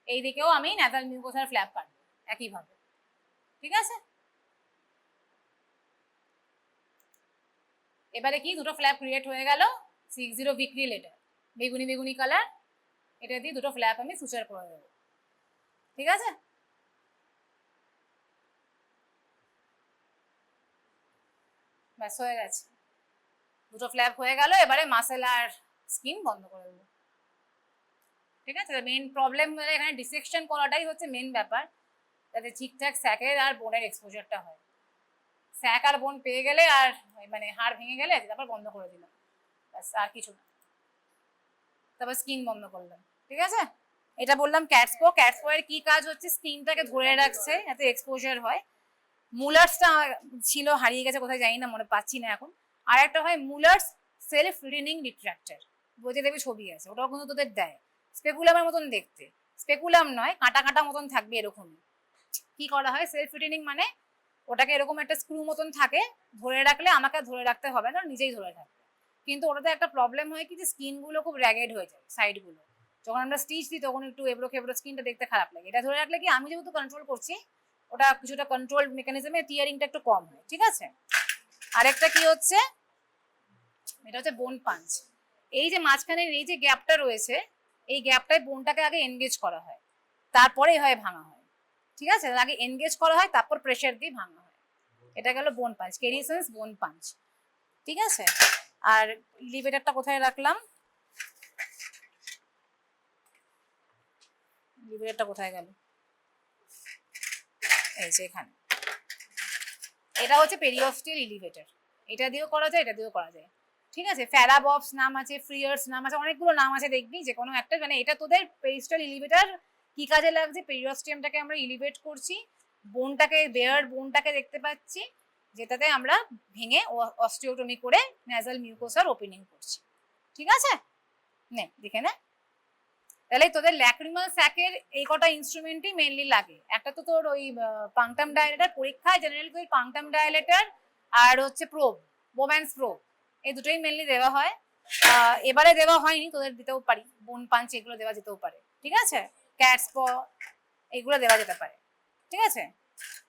[SPEAKER 1] এই দিকেও আমি ন্যাসাল মিউকোসার ফ্ল্যাপ কাটবো একইভাবে, ঠিক আছে? এবারে কি দুটো ফ্ল্যাপ ক্রিয়েট হয়ে গেল, 60 ভিক্রিল, এটা বেগুনি বেগুনি কালার, এটা দিয়ে দুটো ফ্ল্যাপ আমি সুচার করে দেবো, ঠিক আছে? ব্যাস হয়ে গেছে, দুটো ফ্ল্যাপ হয়ে গেল, এবারে মাসেল আর স্কিন বন্ধ করে দেবো, ঠিক আছে? মেন প্রবলেম এখানে ডিসেকশন করাটাই হচ্ছে মেন ব্যাপার, যাতে ঠিকঠাক স্যাকের আর বোনের এক্সপোজারটা হয়। স্যাক আর বোন পেয়ে গেলে আর মানে হাড় ভেঙে গেলে তারপর বন্ধ করে দিলাম, ব্যাস আর কিছু না। তারপর স্কিন বন্ধ করলাম। ঠিক আছে, এটা বললাম ক্যাটস্পো। ক্যাটস্পো এর কি কাজ হচ্ছে, স্কিনটাকে ধরে রাখছে যাতে এক্সপোজার হয়। মুলার্সটা ছিল, হারিয়ে গেছে কোথায় জানি না, মনে পাচ্ছি না এখন। আর একটা হয় মুলার্স সেলফ রিডিং রিট্রাক্টর, বইতে দেখবে ছবি আছে, ওটাও কিন্তু তোদের দেয়। স্পেকুলামের মতন দেখতে, স্পেকুলাম নয়, কাঁটা কাঁটা মতন থাকবে এরকমই। কি করা হয় সেলফ রিডিং মানে ওটাকে এরকম একটা স্ক্রু মতন থাকে, ধরে রাখলে আমাকে ধরে রাখতে হবে না, নিজেই ধরে থাকবে। কিন্তু ওটাতে একটা প্রবলেম হয় কি, যে স্কিনগুলো খুব র্যাগেড হয়ে যায় সাইডগুলো, যখন আমরা স্টিচ দিই তখন একটু এবড়ো খেবড়ো স্কিনটা দেখতে খারাপ লাগে। এটা ধরে রাখলে কি, আমি যেহেতু কন্ট্রোল করছি, ওটা কিছুটা কন্ট্রোল মেকানিজমে টিয়ারিংটা একটু কম হয়। ঠিক আছে, আরেকটা কি হচ্ছে, এটা হচ্ছে বোন পাঞ্চ। এই যে মাঝখানের এই যে গ্যাপটা রয়েছে, এই গ্যাপটায় বোনটাকে আগে এনগেজ করা হয়, তারপরে হয় ভাঙা হয়। ঠিক আছে, আগে এনগেজ করা হয়, তারপর প্রেশার দিয়ে ভাঙা হয়। এটা গেল বোন পাঞ্চ, কেরিসেন্স বোন পাঞ্চ। ঠিক আছে, আর ইলিভেটরটা কোথায় রাখলাম, ইলিভেটরটা কোথায় গেল, এই যে এখানে। এটা হচ্ছে পেরিঅস্টিয়াল ইলিভেটর, এটা দিয়েও করা যায়, এটা দিয়েও করা যায়। ঠিক আছে, ফ্যারাবক্স নাম আছে, ফ্রিয়ার্স নাম আছে, অনেকগুলো নাম আছে, দেখবি যে কোনো একটা, মানে এটা তোদের পেরিস্টাল ইলিভেটর কি কাজে লাগছে, পেরিঅস্টিয়ামটাকে আমরা ইলিভেট করছি, বোনটাকে, বেয়ার বোনটাকে দেখতে পাচ্ছি, যেটাতে আমরা ভেঙে অস্টিওটমি করে ন্যাজাল মিউকোসার ওপেনিং করছি। ঠিক আছে, নে দেখে নে। তাহলে তোদের ল্যাক্রিমাল স্যাকের এই কটা ইনস্ট্রুমেন্টই মেনলি লাগে। একটা তো তোর ওই পাংটাম ডায়ালেটার, পরীক্ষায় জেনারেলি তোর পাংটাম ডায়ালেটার আর হচ্ছে প্রোব, বোম্যান্স প্রোব, এই দুটোই মেনলি দেওয়া হয়। এবারে দেওয়া হয়নি, তোদের দিতেও পারি, বোন পাঞ্চ এগুলো দেওয়া যেতেও পারে। ঠিক আছে, ক্যাটস প এগুলো দেওয়া যেতে পারে। ঠিক আছে,